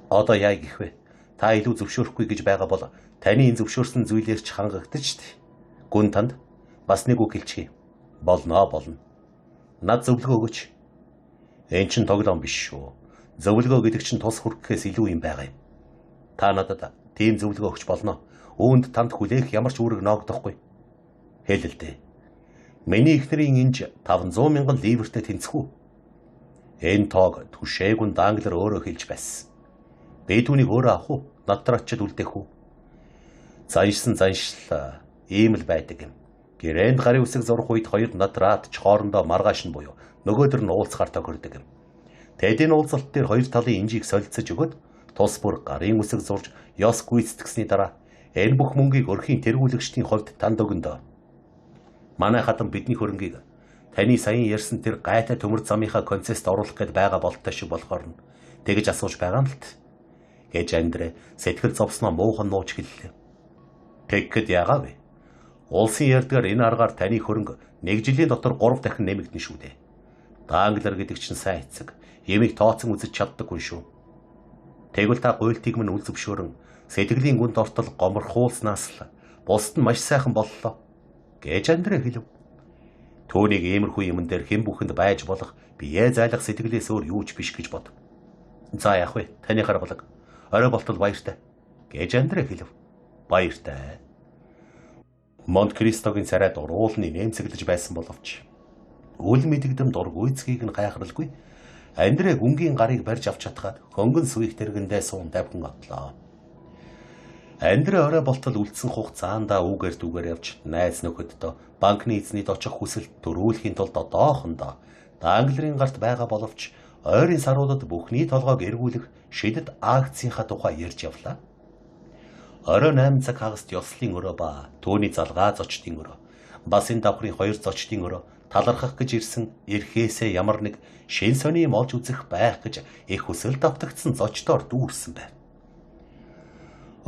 Одоо яа гэх вэ? Та илүү зөвшөөрөхгүй гэж байгаа бол таны энэ зөвшөөрсөн зүйлээр ч хангагдаж штий. Гүн танд бас нэг үг хэлчихье. Болно. Над зөвлөгөө өгөөч. Энэ чинь тоглоом биш шүү. Зөвлөгөө гэдэг чинь тус хүрхэхээс илүү юм байгаа юм. Та надад тийм зөвлөгөө өгч болно. Үүнд танд хүлээх ямар ч үүрэг ноогдохгүй. Хэлэлдэ. Миний эхнэрийн инж 500 мянган ливртэй тэнцэх үү? Энэ тоог түшээгүн Данглер өөрөө хэлж байсан. Би түүнийг өөрөө авах уу? Надад очиод үлдээх үү? Заншсан заншил ийм л байдаг юм. Гэрээнд гарын үсэг зурх үед хоёр надраад ч хоорондоо маргааш нь буюу нөгөөдөр нь уулзахаар тохирдог юм. Тэд энэ уулзалт дээр хоёр талын инжийг солилцож өгöd тус бүр гарын үсэг зурж ёс гүйцэтгсэний дараа энэ бүх мөнгийг өрхийн тэргүүлэгчдийн хувьд танд өгнө. Манай хатан бидний хөрөнгийг таны саяын ярьсан тэр гайтай төмөр замынхаа концест оруулах гээд байгаа болтой шиг болохоор нь тэгж асууж байгаа юм л т. Гэж Андре сэтгэл зовсноо муухан нууж хэллээ. Тэгэхэд яагаа вэ? Улсын ярдгаар энэ аргаар таны хөрөнгө 1 жилийн дотор 3 дахин нэмэгдэнэ шүү дээ. Данглер гэдэг чинь сайн эцэг. Ямиг тооцсон үзэж чаддаг хүн шүү. Тэгвэл та гуйлтыг минь үл зөвшөөрөн сэтгэлийн гүнд ортол гоморхуулснаас л бусд нь маш сайхан боллоо гэж Андре хэлв. Түүнийг иймэрхүү юмн дээр хэн бүхэнд байж болох бие зайлах сэтгэлээс өөр юу ч биш гэж бод. За яах вэ? Таны харгалаг. Орой болтол баяртай гэж Андре хэлв. Баяртай. Монте Кристогийн царайд уруулны нэмцэглэж байсан боловч үл мэдэгдэм дур гүйцгийг нь гайхралгүй Андре гүнгийн гарыг барьж авч чадхад хөнгөн сүих тэргэндээ суун давхин отлоо. Андре орой болтол үлдсэн хугацаанда үүгээр дүүгээр явж найз нөхөддөө банкны эзний очих хүсэлт төрүүлэхийн тулд одоохондоо Данглерын гарт байгаа боловч ойрын саруудад бүхний толгойг эргүүлэх шидэт акцийнхаа тухай ярьж явлаа. Орой 8 цаг хагаст ёслолын өрөө ба түүний залгаа зочдын өрөө Бас энэ давхрын хоёр зочдын өрөө талархах гэж ирсэн эрхээсээ ямар нэг шин сони олж үзэх байх гэж их хүсэл давтагдсан зочдоор дүүрсэн байна.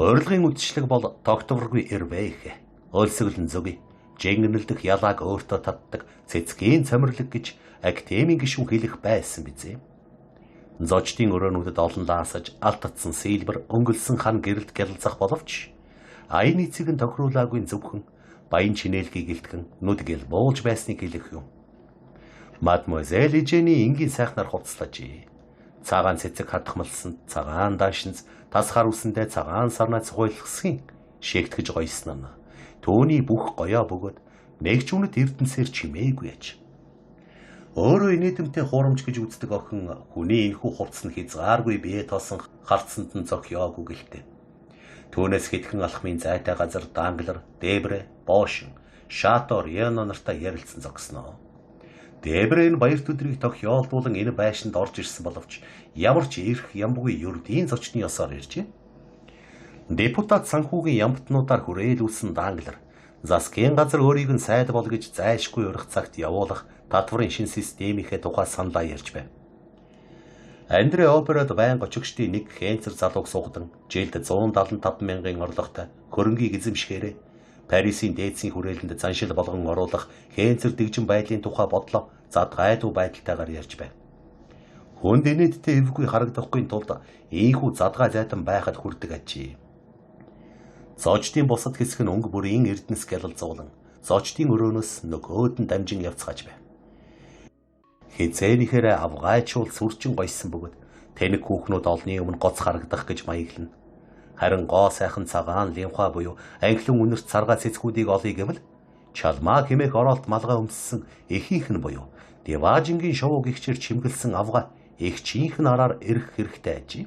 Урилгын үдшилэг бол тогтворгүй эрвээх, өлсгөлн зүг, жингэнэлдэх ялааг өөртөө татдаг цэцгийн цомирлог гэж академийн гишүүн хэлэх байсан бизээ. Зочдын өрөөнүүдэд олон лаасаж алтцсан сэлбэр өнгөлсөн хан гэрэлд гялалзах боловч аяны цэгэн тохируулаагүй зөвхөн баян чинээлгийг гэлтгэн нүд гэл буулж байсныг хэлэх юм. Мадмуазель Ижэний энгийн сайхнаар хувцлаж, цагаан цэцэг хатхмалсан цагаан даашинз тасгаар үсэндээ цагаан сарнаа цугуйлгасхийн шигтгэж гоёсон нь түүний бүх гоёо бөгөөд нэг ч үнэт эрдэнсээр чимээгүй аж. Өөрөө инээдэмтэй хуурамч гэж үздэг охин хүний энэхүү хувцс нь хязгааргүй бие тоосон харцсанд нь зохиоогүй гэлтэй. Түүнээс хэдхэн алхмын зайтай газар Данглер, Дебре, Бошин, Шатор, Яно нартай ярилцсан зогсноо. Дебре энэ баярт өдрийг тохиолдуулан энэ байшинд орж ирсэн боловч ямар ч эрх ямбгүй ердийн зочны ёсоор иржээ. Депутат санхүүгийн ямбтнуудаар хүрээлүүлсэн Данглер засгийн газар өөрийг нь сайд бол гэж зайлшгүй урих цагт явуулах татварын шин системийнхээ тухай саналаа ярьж байна. Андре операд байнга очигчдын нэг хэнцэр залууг суугадан жилд 175 мянган орлоготой хөрөнгийг эзэмшихээрээ Парисын дээдсийн хүрээлэнд заншил болгон оруулах хэнцэр дэгжин байдлын тухай бодлоо задгайдуу байдалтайгаар ярьж байна. Хүнд инээдтэй эвгүй харагдахгүй тулд ийхүү задгай зайтан байхад хүрдэг ачи. Зочдын бусад хэсэг нь өнгө бүрийн эрдэнэс гялалзуулан зочдын өрөөнөөс нөгөөд нь дамжин явцгааж байна. Хизээнийхэрэ авгайчуул сүрчин гойсон бөгөөд тэнэг хүүхнүүд олны өмнө гоц харагдах гэж маяглана. Харин гоо сайхан цагаан лимфа буюу англин үнэрт царгаа цэцгүүдийг олъё гэвэл чалмаа хэмээх оролт малгай өмссөн эхийнх нь буюу Деважингийн шоу гихчээр чимгэлсэн авгай эгчийнх нь араар ирэх хэрэгтэй ажи.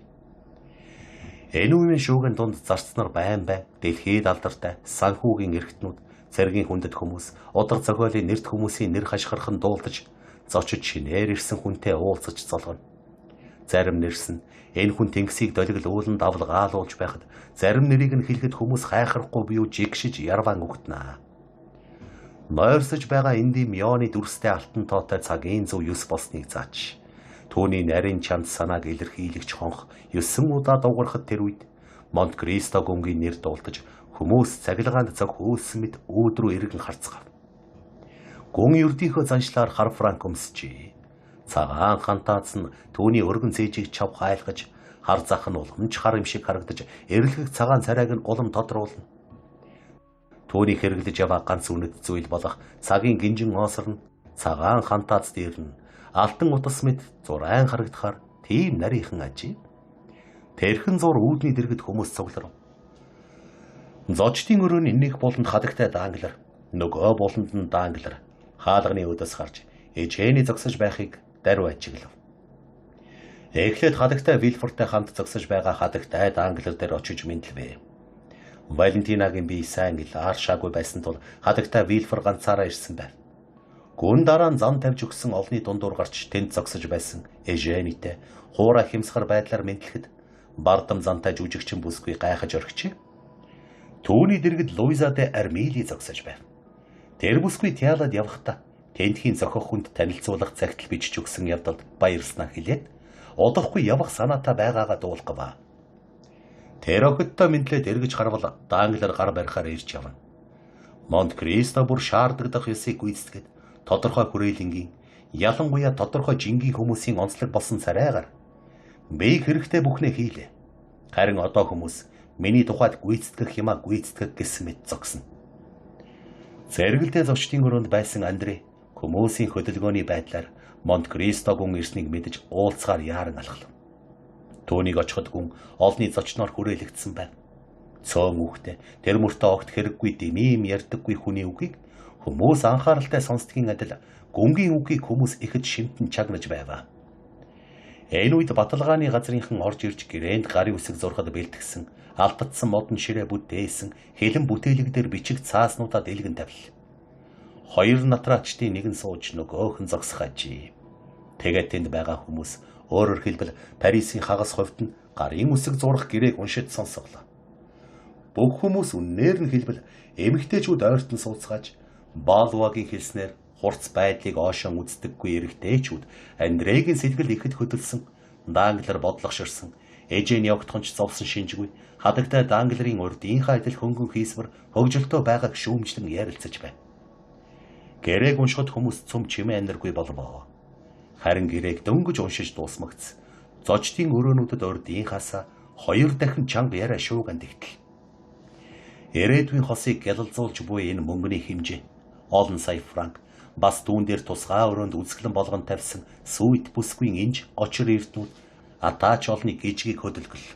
Энэ үеийн шуугын дунд зарцнаар байн дэлхийд алдартай санхүүгийн эрхтнүүд, цэргийн хүндэт хүмүүс, удар зохиолын нэрт хүмүүсийн нэр хашгирхан дуулдаж зочид шинээр ирсэн хүнтэй уулзаж золгоно. Зарим нэрс нь энэ хүн тэнгисийг долгил ууланд авалгаалуулж байхад зарим нэрийг нь хэлэхэд хүмүүс хайхрахгүй буюу жигшиж ярван өгтнө. Нойрсож байгаа энди мионы дүрстэй алтан тоотой цагийн зөв 9 болсныг заач. Түүний нарийн чанд санааг илэрхийлэгч хонх 9 удаа дуугарахад тэр үед Монт Кристо гүнгийн нэр дуулдаж хүмүүс цахилгаанд цог хөөсөн мэт өөдрөө эргэн харцгаав. Гүн ердийнхөө заншлаар хар франк өмсчээ. Цагаан хантаац нь түүний өргөн цээжийг чав хайлгаж хар зах нь уламж хар юм шиг харагдаж эрлэх цагаан царайг нь улам тодруулна. Түүний хэрэглэж яваа ганц үнэт зүйл болох цагийн гинжин оосор нь цагаан хантаац дээр нь алтан утас мэт зурайн харагдахаар тийм нарийнхан ажив. Тэрхэн зур үүдний дэргэд хүмүүс цугларав. Зочдын өрөөний нэг болонд хадагтай Данглер, нөгөө болонд нь Данглер хаалганы өдөөс гарч Ижэний зогсож байхыг даруй ажиглав. Эхлээд хадагтай Вильфортой хамт зогсож байгаа хадагтай Данглер дээр очиж мэдлвэ. Валентинагийн бие сайн ил аршаагүй байсан тул хадагтай Вильфор ганцаараа ирсэн байв. Гүн дараа нь зан тавьж өгсөн олны дундуур гарч тэнд зогсож байсан Ижэнитэй хуурай хэмсгэр байдлаар мэдлэхэд бардам зантай жүжигчин бүсгүй гайхаж орхичээ. Түүний дэргэд Луиза де Армили зогсож байв. Тэр бүсгүй тяалаад явахдаа тентхийн зохих хүнд танилцуулах цагтл бичиж өгсөн явдалд баярснаа хэлээд удахгүй явах санаатай байгаагаа дуулгав. Тэр охидтой мэдлээд эргэж харвал Данглер гар барихаар ирж явна. Монт Кристо бүр шаардагдах ёсыг гүйцэтгээд тодорхой хүрээлэнгийн ялангуяа тодорхой жингийн хүмүүсийн онцлог болсон царайгаар би хэрэгтэй бүхнээ хийлээ. Харин одоо хүмүүс миний тухайд гүйцэтгэх юмаа гүйцэтгэх гэсэн мэт зогсно. Зэрэгэлдээ зочдын өрөөнд байсан Андре хүмүүсийн хөдөлгөөний байдлаар Монт Кристо гүн ирснийг мэдэж уулзгаар яаран алхлав. Түүнийг очиход гүн олны зочноор хүрээлэгдсэн байна. Цөөн үхтэй тэр мөртөө огт хэрэггүй дэмим ярьдаггүй хүний үгийг хүмүүс анхааралтай сонсдгийн адил гүнгийн үгийг хүмүүс ихэд шимтэн чагнаж байваа. Энэ үед баталгааны газрынхан орж ирж гэрээнд гарын үсэг зурхад бэлтгэсэн алдагдсан модон ширээ бүтээсэн хилэн бүтээлэг дээр бичиг цааснуудаа дэлгэн тавил. Хоёр натраачдын нэгэн сууж нөгөөх нь зогсох ажээ. Тэгээд тэнд байгаа хүмүүс өөрөөр хэлбэл Парисын хагас хувьд нь гарын үсэг зурх гэрээг уншиж сонсголоо. Бүх хүмүүс үннээр нь хэлбэл эмэгтэйчүүд ойртон сууцгааж Балвагийн хэлснээр хурц байдлыг оошон үздэггүй эрэгтэйчүүд Андрегийн сэтгэл ихэд хөдөлсөн, Данглер бодлогоширсан, ээжээ явагдахын ч зовсон шинжгүй, хадагтай Данглерийн урд инхаа адил хөнгөн хийсвэр хөгжилтөө байгааг шүүмжлэн ярилцаж байна. Гэрээг уншихад хүмүүс цөм чимээ аниргүй болвоо. Харин гэрээг дөнгөж уншиж дуусмагц. Зочдын өрөөнүүдэд урд инхаасаа 2 дахин чанга яриа шууган тэгтэл. Ирээдүйн хосыг гялалзуулж буй энэ мөнгөний хэмжээ олон сая франк бас дүүн дээр тусгай өрөөнд үзэсгэлэн болгон тавьсан сүйт бүсгүйн инж очир эрднүүд атаач олны гижгийг хөдөлгөл.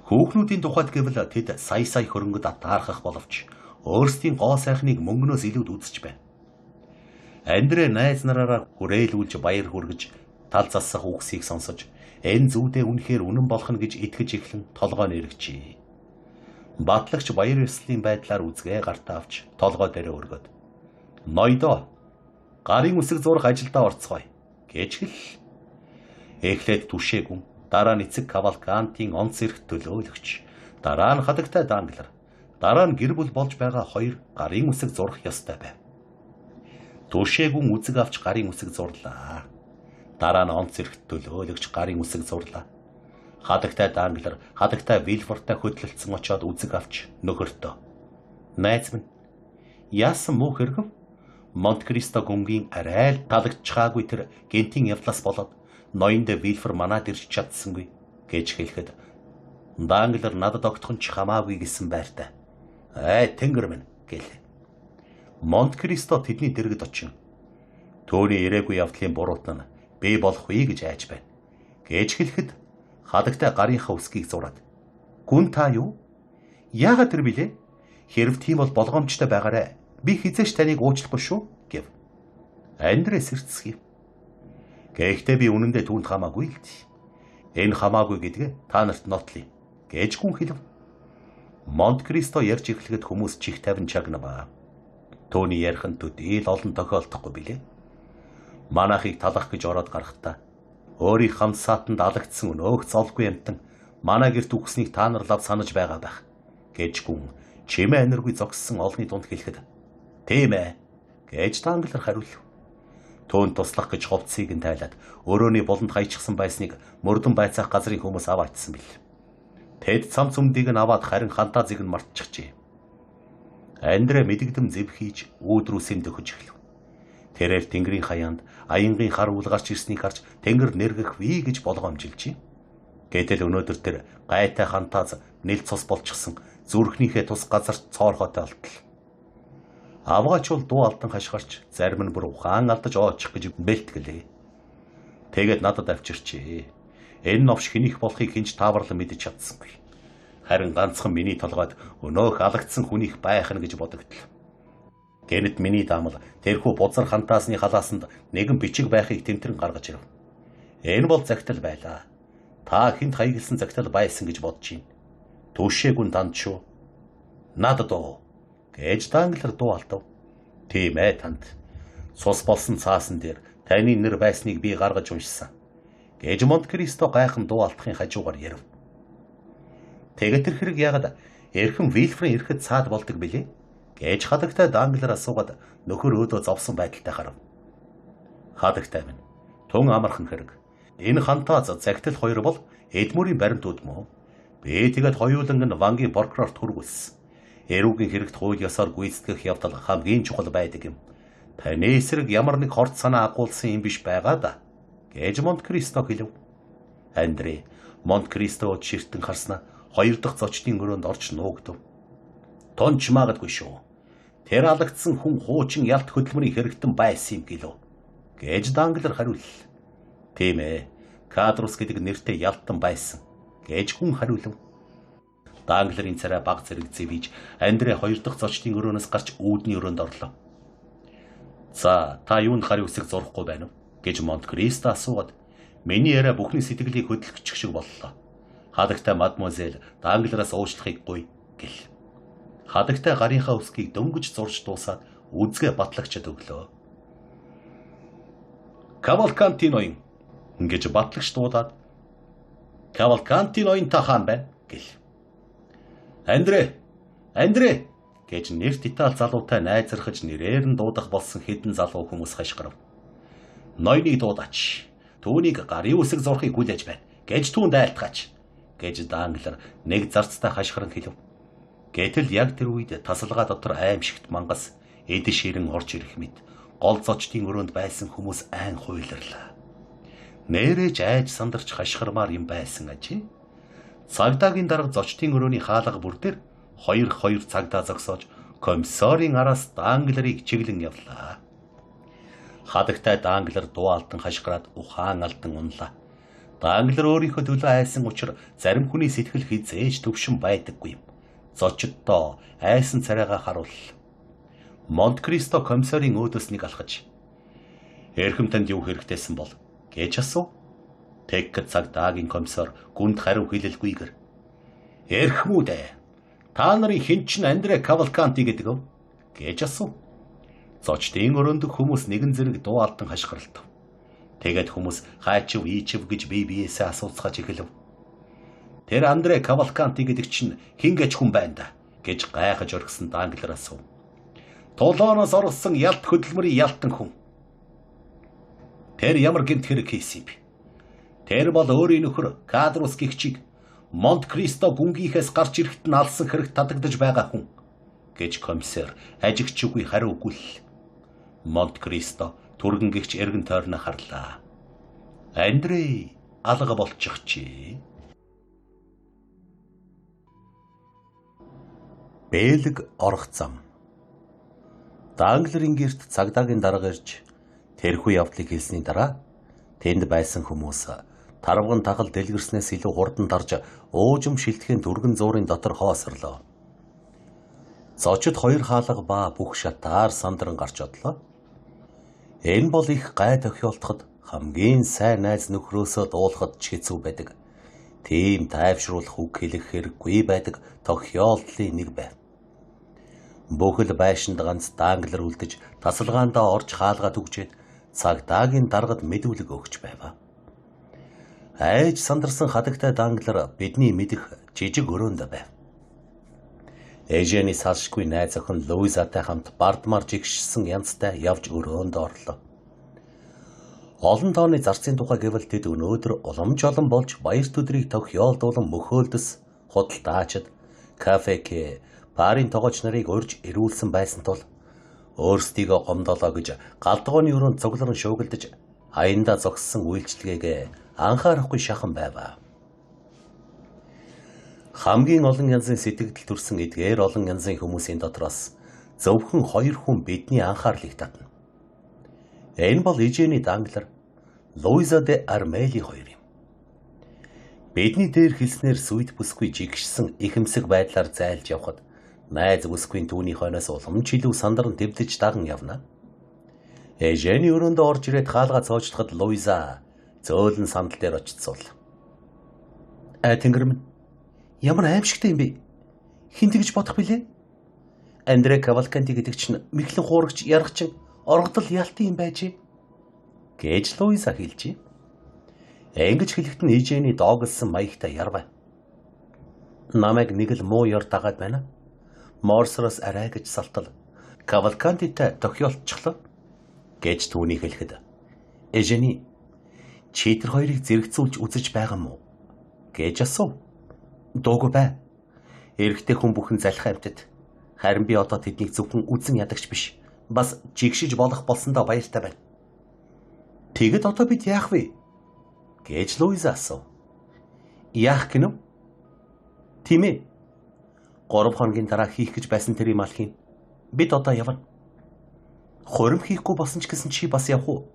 Хүүхнүүдийн тухайд гэвэл тэд сая хөрөнгөд атаархах боловч өөрсдийн гоо сайхныг мөнгнөөс илүүд үзэж байна. Андре найз нараараа хүрээлүүлж баяр хүргэж тал засах үгсийг сонсож энэ зүйдээ үнэхээр үнэн болох нь гэж итгэж эхлэн толгой нэргчээ. Батлагч баяр ёслолын байдлаар үзгээ гартаа авч толгой дээрээ өргөд. Ноёдоо гарын үсэг зурах ажилдаа орцгоё гэж хэл. Эхлээд түшээгүн, дараа нь эцэг кавалкантын онц эрх төлөөлөгч, дараа нь хадагтай Данглер, дараа нь гэр бүл болж байгаа 2 гарын үсэг зурах ёстой байв. Түшээгүн үзэг авч гарын үсэг зурлаа. Дараа нь онц эрх төлөөлөгч гарын үсэг зурлаа. Хадагтай Данглер, хадагтай Вильфортай хөдлөлдсөн очоод үзэг авч нөхөртөө. Найз минь, яасан муу хэрэгв? Монт-Кристо гүнгийн арай л талагчхаагүй тэр гентийн явдлаас болоод ноёнд Вильфор манад ирж чадсангүй гэж хэлэхэд Данглер надад огтхон ч хамаагүй гэсэн байртай. Тэнгэр минь гэлээ. Монт-Кристо тэдний дэргэд очин. Төөний ирээгүй явдлын буруутан нь би болохгүй гэж айж байна. Гэж хэлэхэд хадагтай гарынхаа үсгийг зураад. Гүн та юу? Яагаад тэр билээ? Хэрв тийм бол болгоомжтой байгаарай. Би хизээш таныг уучлахгүй шүү гэв. Андре сэрцгийв. Гэхдээ би үнэндээ түүнд хамаагүй л дээ. Энэ хамаагүй гэдгээ та нарт нотлъя гэж гүн хэлв. Монт-Кристо ярьж эхлэхэд хүмүүс чих тавин чагнаваа. Төөний ярих нь төдийл олон тохиолдохгүй билээ. Манайхыг талах гэж ороод гарахтаа өөрийн хамт саатанд алагдсан өнөөх золгүй амтан манай гэрт үхснийг та нар лав санаж байгаа байх гэж гүн чимээ аниргүй зогссон олны дунд хэлэхэд тийм ээ гэж Данглер хариулв. Төөнд туслах гэж ховцыг нь тайлаад өрөөний болонд хаячихсан байсныг мөрдөн байцаах газрын хүмүүс аваачсан бил. Тэд цам цүмдийг нь аваад харин хантаазыг нь мартчихжээ. Андре мэдэгдэм зэв хийж өөдрүү сэмд өгч эхлэв. Тэрээр тэнгэрийн хаяанд аянгийн хар үл гарч ирснийг харж тэнгэр нэргэх вий гэж болгоомжилжээ. Гэтэл өнөөдөр тэр гайтай хантааз нэл цус болчихсон зүрхнийхээ тус газарт цоорхотой олтол. Авгаач бол дуу алдан хашгирч зарим нь бүр ухаан алдаж оочих гэж бэлтгэлээ. Тэгээд надад авчирчээ. Энэ новш хэнийх болохыг хинч тааварлан мэдэж чадсангүй. Харин ганцхан миний толгойд өнөөх алагдсан хүнийх байх нь гэж бодогдол. Гэнэт миний даамал тэрхүү бузар хантаасны халаасанд нэгэн бичиг байхыг тэмтрэн гаргаж ирв. Энэ бол загтал байлаа. Та хинт хаягдсан загтал байсан гэж бодож байна. Түшээгүн танд шүү. Надад оо гэж Данглер дуу алдав. Тийм ээ танд. Цус болсон цаасан дээр таны нэр байсныг би гаргаж уншсан. Гэж Монт-Кристо гайхан дуу алдахын хажуугаар ярив. Тэгээд тэр хэрэг яагаад эрхэм Вильфрийн ирэхэд цаад болдог билээ? Гэж хадагтай Данглер асуугаад нөхөр өөдөө зовсон байдалтай харав. Хадагтай минь, тун амархан хэрэг. Энэ хантааз загтал 2 бол эдмүрийн баримтууд мөн. Би тэгээд хоёуланг нь вангийн прокурорт хүргүүлсэн. Эрүүгийн хэрэгт хууль ёсоор гүйцэтгэх явдал хамгийн чухал байдаг юм. Таны эсрэг ямар нэг хорт санаа агуулсан юм биш байгаа да. Гэж Монт-Кристо хэлв. Андре Монт-Кристод ширтэн харснаа 2 дахь зочдын өрөөнд орж нуугдав. Тонч магадгүй шүү. Тэр алагдсан хүн хуучин ялт хөдөлмөрийн хэрэгтэн байсан юм гэлөө. Гэж Данглер хариулв. Тийм ээ. Кадрус гэдэг нэртэй ялтан байсан. Гэж хүн хариулв. Данглерийн царай баг зэрэг зэвиж Андре 2 дахь зочдын өрөөнөөс гарч үүдний өрөөнд орлоо. За, та юунд гарын үсэг зурхгүй байна вэ? Гэж Монт-Кристо асууад миний яриа бүхний сэтгэлийг хөдөлгөчих шиг боллоо. Хадагтай мадмуазель Данглераас уучлахыг гуй гэл. Хадагтай гарынхаа үсгийг дөнгөж зурж дуусаад үзгээ батлагчд өглөө. Кавалканти ноён гэж батлагч дуудаад Кавалканти ноён та хаан байна гэл. Андре гэж нэрт Итали залуутай найзархаж нэрээр нь дуудах болсон хэдэн залуу хүмүүс хашгирав. Ноёныг дуудаач. Түүнийг гарын үсэг зурхыг хүлээж байна гэж түүнд айлтгаач гэж Данглер нэг зарцтай хашгиран хэлв. Гэтэл яг тэр үед тасалгаа дотор аимшигт мангас эд ширэн орж ирэх мэт гол зочдын өрөөнд байсан хүмүүс айн хуйларлаа. Нэрэж айж сандарч хашгирмаар юм байсан ажээ. Цагдаагийн дарга зочдын өрөөний хаалга бүр дээр хоёр цагдаа зогсоож комиссарын араас Данглерыг чиглэн явлаа. Хадагтай Данглер дуу алдан хашгираад ухаан алдан унлаа. Данглер өөрийнхөө төлөө айсан учраас зарим хүний сэтгэл хизээж төвшин байдаггүй юм. Зочддоо айсан царайгаа харуул. Монт Кристо комиссарын өөдөөс нэг алхаж "Эрхэм танд юу хэрэгтэйсэн бол?" гэж асуув. Тэгэхэд цагдаагийн комиссар гүнд хариу хэлэлгүйгээр "Эрхэм үү дээ. Та нарын хэн ч Андре Кавалканти гэдэг вэ?" гэж асуув. Зочдын өрөөнд хүмүүс нэгэн зэрэг дуу алдан хашгиралтав. Тэгээд хүмүүс хайчив ийчив гэж бие биесээ асууцгааж эхэлв. "Тэр Андре Кавалканти гэдэг чинь хэн гэж хүн байна да?" гэж гайхаж оргисон Данглер асуув. "Тулооноос орсон ялт хөдөлмөрийн ялтан хүн." "Тэр ямар гэмт хэрэг хийсэн юм бэ?" "Тэр бол өөрийн нөхөр Кадрус гихчиг Монт Кристо гүнгийнхээс гарч ирэхэд нь алсан хэрэг татагдж байгаа хүн" гэж комиссар ажигчгүй хариу өгвөл. Монт Кристо түргэн гихч эргэн тойрноо харлаа. "Андре алга болчих чи." Бэлэг орох зам. Данглерийн гэрт цагдаагийн дарга ирж тэрхүү явдлыг хэлсний дараа тэнд байсан хүмүүс тарвган тахал дэлгэрснээс илүү хурдан дарж уужим шилтгэн түргэн зуурын дотор хоосрлоо. Зочид хоёр хаалга ба бүх шатаар сандран гарч одлоо. Энэ бол их гай тохиолдоход хамгийн сайн найз нөхрөөсөө дуулахад ч хэцүү байдаг. Тийм тайвшруулах үг хэлэх хэрэггүй байдаг тохиолдлын нэг байв. Бүхэл байшинд ганц Данглер үлдэж тасалгаандаа орж хаалгаад үгжээд цагдаагийн даргад мэдүүлэг өгч байв. Айж сандарсан хадагтай Данглер бидний мэдэх жижиг өрөөнд байв. Эжэний салшгүй найз охин Луизатай хамт бардмар жигшсэн янзтай явж өрөөнд орлоо. Олон тооны зарцын тухай гэвэл тэд өнөөдөр уламж олон болж баярт өдрийг тохиолдуулан мөхөөлдөс худалдаачид кафеке барын тогооч нарыг урьж ирүүлсэн байсан тул өөрсдийгөө гомдолоо гэж галдгооны өрөөнд цугларн шуугилдаж аяндаа зогссон үйлчлэгээгээ анхаарахгүй шахан байваа. Хамгийн олон янзын сэтгэл төрсэн эдгээр олон янзын хүмүүсийн дотроос зөвхөн хоёр хүн бидний анхаарлыг татна. Энэ бол Эжени Данглер, Луиза де Армели хоёр юм. Бидний дээр хэлснээр сүйд бүсгүй жигшсэн ихэмсэг байдлаар зайлж явхад найз бүсгүй түүний хойноос уламж илүү сандарн дэвдэж даган явна. Эжени өрөөндөө орж ирээд хаалгаа цоочдоход Луиза зөөлөн сандал дээр очицуул. Тэнгэр минь, ямар аимшигтай юм бэ? Хин тэгж бодох билээ? Андре Кавалканти гэдэг чинь мэхлэн хуурагч яргачин оргодол ялтын юм байжээ гэж Луиза хэлжээ. Ингэж хэлэхэд нь Эжени доогдсон маягтай ярваа. Намайг нэг л муу ёр дагаад байна. Морсроос арай гэж салтал Кавалкантитай тохиолдчихлоо гэж түүний хэлэхэд Эжени чи тэр хоёрыг зэрэгцүүлж үзэж байгаа мó гэж асуув. Дуугүй бай. Эрэгтэй хүн бүхэн залхих амьтад. Харин би одоо тэднийг зөвхөн үзэн ядагч биш. Бас жигшиж болох болсондоо баяртай байна. Тэгэд одоо бид яах вэ? Гэж Луиза асуув. Яах гинэ? Тийм ээ. 3 хоногийн дараа хийх гэж байсан тэр юм алхин. Бид одоо явна. Хорим хийхгүй болсон ч гэсэн чи бас явах уу?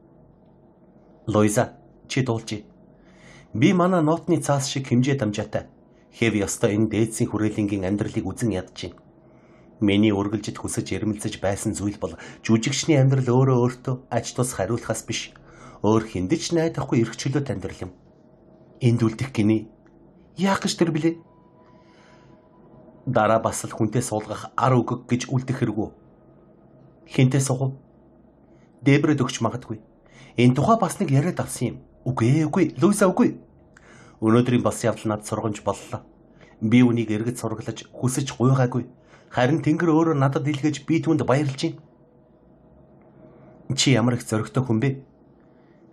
Луиза, чи дуулжээ. Би манай нотны цаас шиг хэмжээ дамжаатай. Хэв ёстой энэ дээдсийн хүрээлэнгийн амьдралыг үзэн ядчих. Миний үргэлжид хүсэж эрмэлзэж байсан зүйл бол жүжигчний амьдрал өөрөө өөртөө аж тус хариулахаас биш, өөр хиндэж найдахгүй эрх чөлөөт амьдрал юм. Энд үлдэх гинэ. Яах гэж тэр билээ? Дараа бас л хүнтэй суулгах ар өгөх гэж үлдэх хэрэггүй. Хинтэй суув? Дебрэд өгч магадгүй. Энэ тухай бас нэг яриад авсан юм. Үгүй, Луиза үгүй. Өнөөдрийн бас явдал над сургамж боллоо. Би үнийг эргэж сургалж хүсэж гуйгаагүй. Харин Тэнгэр өөрөө надад илгээж би түүнд баярлж байна. Чи ямар их зоригтой хүн бэ?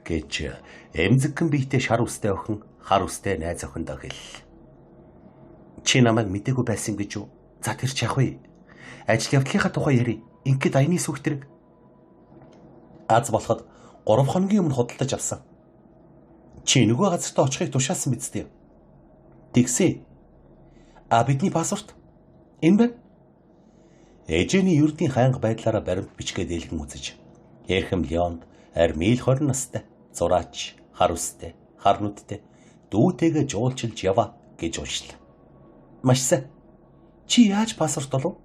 Гэж эмзэгхэн биетэй шар үстэй охин хар үстэй найз охиндоо хэллээ. Чи намайг мэдээгүй байсан гэж юу? За тэр ч яах вэ? Ажил явдлынхаа тухай ярив. Ингээд аяны сүх тэрэг. Аз болоход 3 хоногийн өмнө худалдаж авсан. Чи нөгөө газартаа очихыг тушаасан биз дээ. Тэгсээ. Бидний паспорт энэ байна. Ээжэний ердийн хаанга байдлаараа баримт бичгээд ээлгэн үзэж. Эрхэм Леонд армил 20 настай, зураач, хар үстэй, хар нүдтэй, дүүтэйгээ жуулчилж яваа гэж уншлаа. Маш сайн. Чи яаж паспорт олов?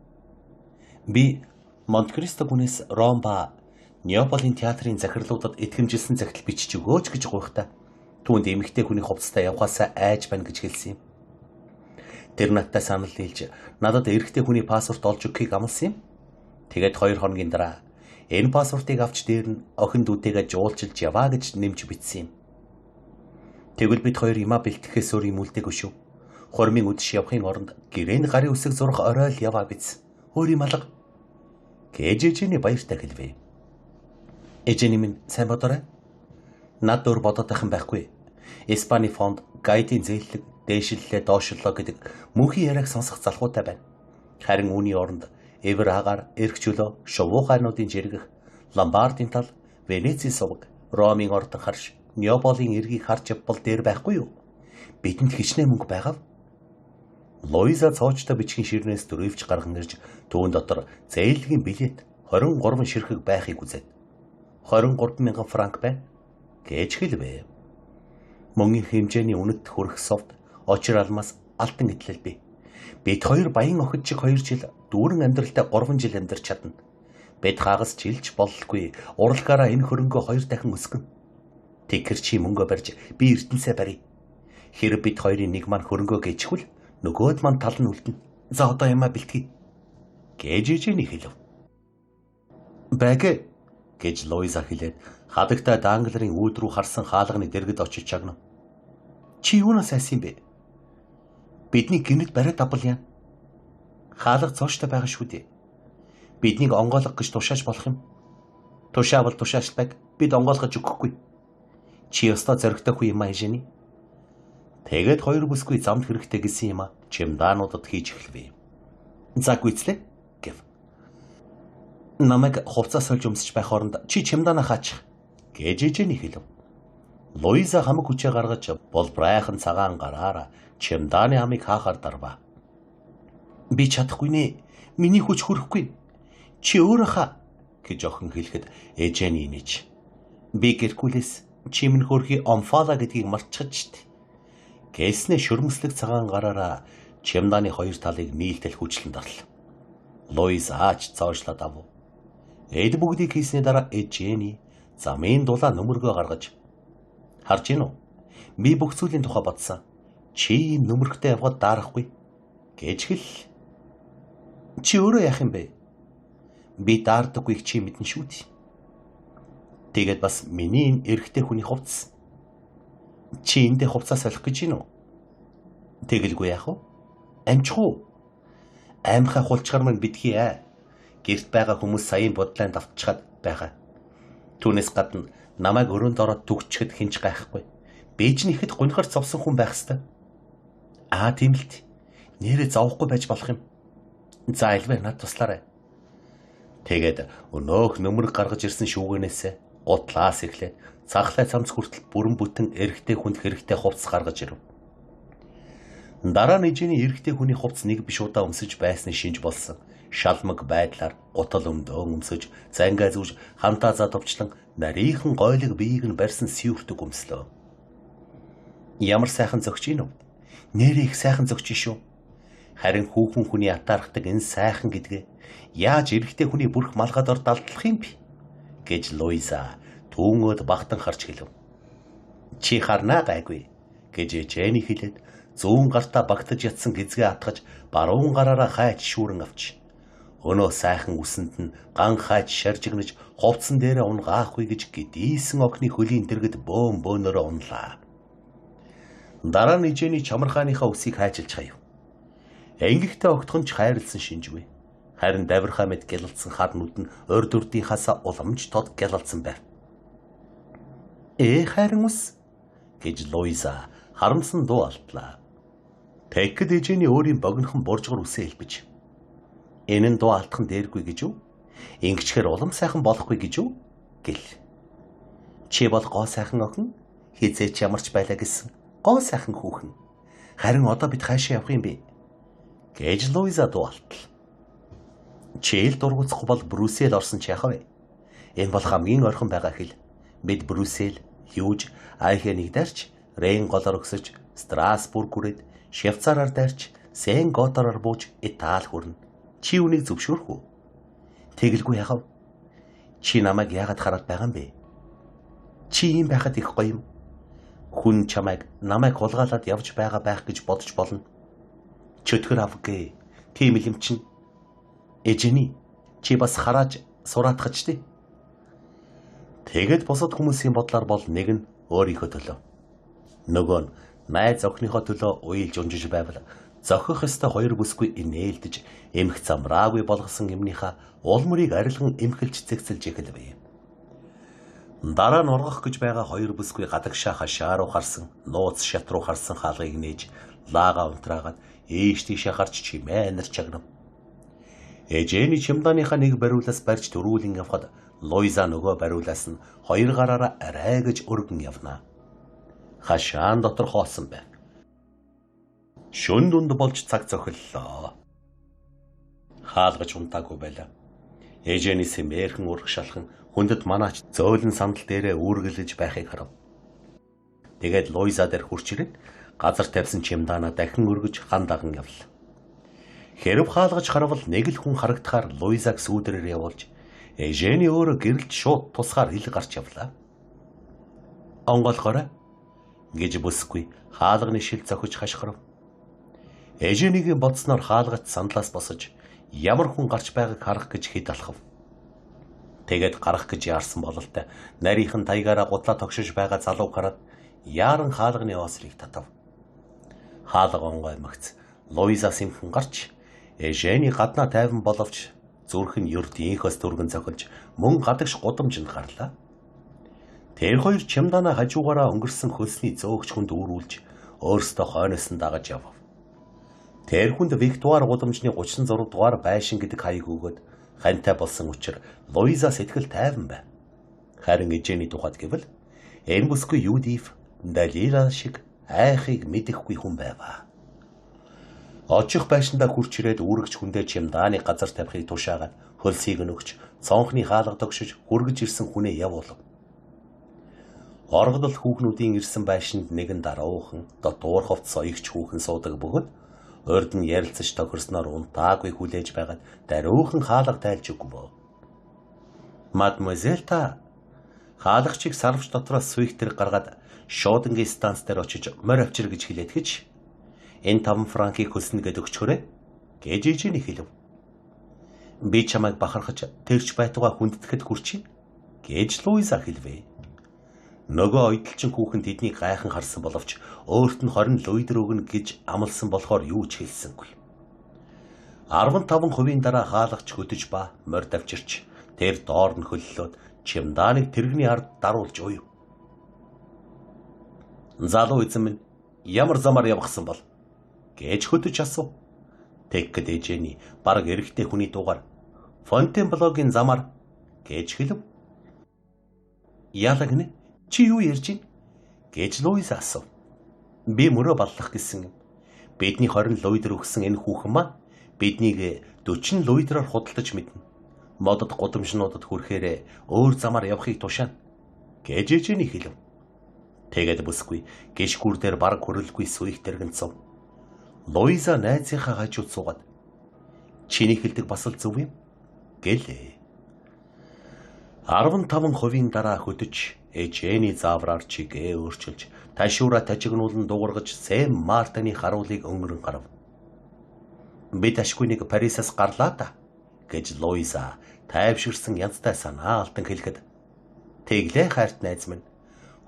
Би Монте-Кристо гүнээс Ром ба Неаполийн театрын захирлуудад итгэмжилсэн захидал бичиж өгөөч гэж гуйхтаа түүнд эмэгтэй хүний хувцастай явхаасаа айж байна гэж хэлсэн юм. Тэр надтай санал нийлж надад эрэгтэй хүний паспорт олж өгөхийг амласан юм. Тэгээд 2 хоногийн дараа энэ паспортыг авч дээр нь охин дүүтэйгээ жуулчилж яваа гэж нэмж бичсэн юм. Тэгвэл бид хоёр юмаа бэлтгэхээс өөр юм үлдээгүй шүү. Хормын үдэш явахын оронд гэрээний гарын үсэг зурх оройл яваа биз. Өөр юм алга. Гэж ээжэний баяртай хэлвэ. Ээжэний минь сайн бодоорой. Над өөр бодоод байх юм байхгүй. Испани фонд гайдын зээллэг дээшиллээ доошлоо гэдэг мөнхийн яриаг сонсох залхуутай байна. Харин үүний оронд Эвер агаар эрх чөлөө шувуухайнуудын жиргэх Ламбардын тал, Венецийн суваг, Ромын ордон харш, Неаполийн эргийг харж явбал дээр байхгүй юу? Бидэнд хичнээн мөнгө байгаав. Луиза цоочтой бичгийн ширнээс дөрөвч гарган ирж түүн дотор зээлгийн билет 23 ширхэг байхыг үзээд 23,000 франк байна гэж хэлвэ. Мөнгөний хэмжээний үнэт хүрэх совд очир алмаас алтан эдлэл бий. Бид хоёр баян охид шиг 2 жил дүүрэн амьдралтай 3 жил амьдарч чадна. Бид хагас жилж бололгүй урлагаараа энэ хөрөнгөө 2 дахин өсгөн. Тэгэр чи мөнгө барьж би эрдэнсээ барья. Хэрэг бид хоёрын нэг маань хөрөнгөө гэжхвэл нөгөөд маань тал нь үлдэнэ. За одоо ямаа бэлтгэе. Гэж ээжэний хэлв. Бага гэж Луиза хэлээд хадагтай Данглерын үүд рүү харсан хаалганы дэргэд очиж чагна. Чи юунаас айсан бэ? Бидний гинэд бариад авбал яа. Хаалга цооштой байгаа шүү дээ. Биднийг онгойлгох гэж тушааж болох юм. Тушаавал тушаашдаг. Бид онгойлгож өгөхгүй. Чи ёстой зоригтой хүн юм ээжэний. Тэгээд 2 бүсгүй замд хэрэгтэй гэсэн юм а чемдаануудад хийж эхэлвэ. За гүйцлээ гэв. Намайг хувцас сольж өмсөж байх оронд чи чемдаанаа хаачих гэж ээжэний хэлв. Луиза хамаг хүчээ гаргаж бол брайхан цагаан гараараа чемдааны хамыг хаахаар дарва. Би чадахгүй нэ. Миний хүч хүрэхгүй. Чи өөрөө хаа гэж охин хэлэхэд ээжэний нэж. Би Геркулес чимэн хөрхи Омфала гэдгийг мартчихад штт. Гэснэ шүрмслэг цагаан гараараа чемдааны 2 талыг нийлтэл хүчлэн дарлаа. Луиза аач цоошлоод авав. Эд бүгдийг хийсний дараа ээжэний замын дулаан нөмөргөө гаргаж харж гин үү? Би бүх зүйлийн тухай бодсон. Чи нөмөргтэй явгаад даарахгүй гэж хэл. Чи өөрөө яах юм бэ? Би daardаггүйг чи мэднэ шүү дээ. Тэгээд бас миний энэ эрэгтэй хүний хувцас. Чи эндээ хувцас солих гэж гин үү? Тэгэлгүй яах вэ? Амжих уу? Аймхай хулчгаар мань битгий аа. Гэрт байгаа хүмүүс саяын бодлоонд автчихад байгаа. Түүнээс гадна намайг өрөөнд ороод түгчгэд хинч гайхгүй. Би ч нэхэд гунхар зовсон хүн байх хэвээр. Аа тийм л т. Нэрээ зовхгүй байж болох юм. За элвэ над туслаарай. Тэгээд өнөөх нөмрөг гаргаж ирсэн шүүгэнээсээ гутлаас эхлээд цаглай цамц хүртэл бүрэн бүтэн эрэгтэй хүнд хэрэгтэй хувцас гаргаж ирв. Дараа нь ээжэний эрэгтэй хүний хувцас нэг биш удаа өмсөж байсны шинж болсон. Шалмаг байдлаар гутал өмдөөн өмсөж, зангаа зүүж, хамтаа задовчлан нарийнхан гойлог биеийг нь барьсан сүйртэг өмслөө. Ямар сайхан зөгч ийн үү? Нэрээ их сайхан зөгч шүү. Харин хүүхэн хүний атаархдаг энэ сайхан гэдгээ яаж эрэгтэй хүний бүрх малгад ор далдлах юм бэ? Гэж Луиза түүngөөд багтан харж хэлв. Чи харнаа гайгүй гэж ээжэний хэлээд зүүн гартаа багтаж ятсан гизгээ атгаж баруун гараараа хайч шүүрэн авч өнөө сайхан үсэнд нь ган хайч шаржигнаж хувцсан дээрээ унгаахгүй гэж гэдийсэн окны хөлийн дэргэд бөөн бөөнөрөө унлаа. Дараа нь ээжэний чамархааныхаа үсийг хайчилж хаяв. Ангихтай огтхон ч хайрлсан шинжгүй. Харин давирхаа мэд гялалцсан хар нүд нь урд урдынхаас уламж тод гялалцсан байв. Харин ус гэж Луиза харамсан дуу алдлаа. Тэгэхэд ээжээний өөрийн богинохон буржгар үсээ хэлбэж. Энэ нь дуу алдах нь дээргүй гэж үү? Ингэчхээр улам сайхан болохгүй гэж үү? Гэл. Чи бол гоо сайхан охин, хизээч ямарч байлаа гэсэн гоо сайхан хүүхэн. Харин одоо бид хаашаа явах юм бэ? Гэж Луиза дуу алдтал. Чийл дургуцахгүй бол Брюссел орсон ч яах вэ? Энэ бол хамгийн ойрхон байгаа хэл. Бид Брюссел, Хьюж, Айхеныг дайрч, Рейн голоор өксөж, Страсбург хүрээд, Швейцараар дайрч, Сен Готороор бууж Итали хүрнэ. Чи үнийг зөвшөөрөх үү? Тэгэлгүй яхав. Чи намайг яагаад хараад байгаа юм бэ? Чи ийм байхад их гоё юм. Хүн намайг хулгайлаад явж байгаа байх гэж бодож болно. Чөтгөр авгэ. Тийм л юм чинь. Ээжэний чи бас харааж сураатгах ч тий. Тэгэд бусад хүмүүсийн бодлоор бол нэг нь өөрийнхөө төлөө. Нөгөө нь найз охиныхоо төлөө уйлж унжиж байвал зохих ёстой хоёр бүсгүй инээлдэж эмх замраагүй болгосон юмныхаа улмөрийг арилган эмхэлж цэгцэлж эхэлвэ. Дараа нь ургах гэж байгаа хоёр бүсгүй гадагшаа хашаа руу харсан, нууц шат руу харсан хаалгыг нээж лаага унтраагаад ийш тийшээ гарч чимээ нар чагнав. Ээжээний чемдааныхаа нэг бариулаас барьж төрүүлэн явхад Луиза нөгөө бариулаас нь хоёр гараараа арай гэж өргөн явна. Хашаан дотор хоосон байв. Шөн дунд болж цаг зохиллоо. Хаалгаж унтаагүй байлаа. Ээжээний сэмээрхэн урах шалхан хүндэт манаач зөөлөн сандал дээрээ үүргэлж байхыг харав. Тэгээд Луиза дээр хурч ирээд газар тавьсан чемдаанаа дахин өргөж хандаган явлаа. Хэрв хаалгаж харавал нэг л хүн харагдахаар Луизаг сүүдрээр явуулж ээжээний өөрөө гэрэлд шууд тусгаар хил гарч явлаа. Онгоолгоорой гэж бүсгүй хаалганы шил зохиж хашгирав. Ээжээнийг бодсноор хаалгач сандлаас босож ямар хүн гарч байгааг харах гэж хэд алхав. Тэгээд гарах гэж яарсан бололтой нарийнхан таягаараа гутлаа тогшиж байгаа залууг хараад яаран хаалганы оосрыг татав. Хаалга онгой магц Луиза сэмхэн гарч ээжээний гаднаа тайван боловч зүрх нь ердийнхөөс түргэн цохилж мөн гадагш гудамжинд гарлаа. Тэр хоёр чемдаана хажуугаараа өнгөрсөн хөлсний зөөгч хүнд үүрүүлж өөрсдөө хойноос нь дагаж явв. Тэр хүнд Виктуар гудамжны 36 дугаар байшин гэдэг хаяг өгөөд хантай болсон учраас Луиза сэтгэл тайван байв. Харин ээжээний тухайд гэвэл энэ бүсгүй Юдив Далила шиг айхыг мэдэхгүй хүн байваа. Очих байшиндаа хурч ирээд үүрэгч хүндээ чемдааны газар тавихыг тушаагаад хөлсийг нөгч цонхны хаалга тогшиж хүргэж ирсэн хүнээ явуулав. Оргодол хүүхнүүдийн ирсэн байшинд нэгэн даруухан дотуур ховц соёгч хүүхэн суудаг бөгөөд урд нь ярилцаж тохирсноор унтаагүй хүлээж байгаад даруухан хаалга тайлж өгвөө. Мадемуазель та хаалгачийг сарвч дотроос суйхтэр гаргаад шуудангийн станц дээр очиж морь авчир гэж хэлээд гэж энэ 5 франкийг хөлснө гэд өгчхөрөө гэж ээжээний хэлв. Би чамайг бахархаж тэрч байтугай хүндэтгэхэд хүрчий гэж Луиза хэлвэ. Нөгөө ойдолчин хүүхэн тэднийг гайхан харсан боловч өөрт нь 20 луйдер өгнө гэж амласан болохоор юу ч хэлсэнгүй. 15% дараа хаалгач хөдөж ба морь давчирч тэр доор нь хөллөөд чемдааныг тэрэгний ард даруулж уйв. Залуу эзэн минь ямар замаар явахсан бол гэж хөдөж асуув. Тэгэхэд ээжээний бараг эрэгтэй хүний дуугаар Фонтенблогийн замаар гэж хэлв. Яаlag нэ? Чи юу ярьж байна? Гэж Луиза асуув. Би мөрөө баллах гэсэн. Бидний 20 луйдер өгсөн энэ хүүхэн маань биднийг 40 луйдраар худалдаж мэднэ. Модод гудамжнуудад хүрэхээр өөр замаар явахыг тушаана гэж ээжээний хэлв. Тэгээд бүсгүй гიშгүр дээр бараг хөрөлгүй сүйх дэргэнцв. Луиза найзынхаа хажууд суугаад чиний хэлдэг бас л зөв юм гэлээ. 15% дараа хөдөж ээжээний заавраар чигээ өөрчилж ташуура тажигнуулан дуургаж Сэм Мартины харуулыг өнгөрөн гарав. Би ташгүй нэг Парисаас гарлаа та гэж Луиза тайвширсан янзтай санаа алтан хэлэхэд тэглээ хайрт найз минь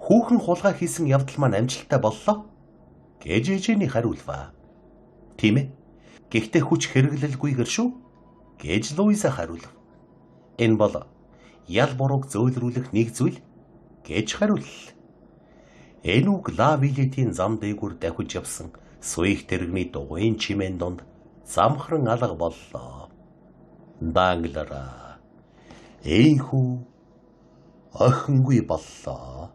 хүүхэн хулгай хийсэн явдал маань амжилттай боллоо гэж ээжээний хариулваа. Тийм ээ. Гэхдээ хүч хэрэглэлгүйгээр шүү гэж Луиза хариулв. Энэ бол ял бурууг зөөлрүүлэх нэг зүйл гэж хариуллаа. Энэ үг Лавилетийн зам дээгүүр давхиж явсан суйх тэрэгний дугуйн чимээн донд замхран алга боллоо. Данглараа. Ийхүү охингүй боллоо.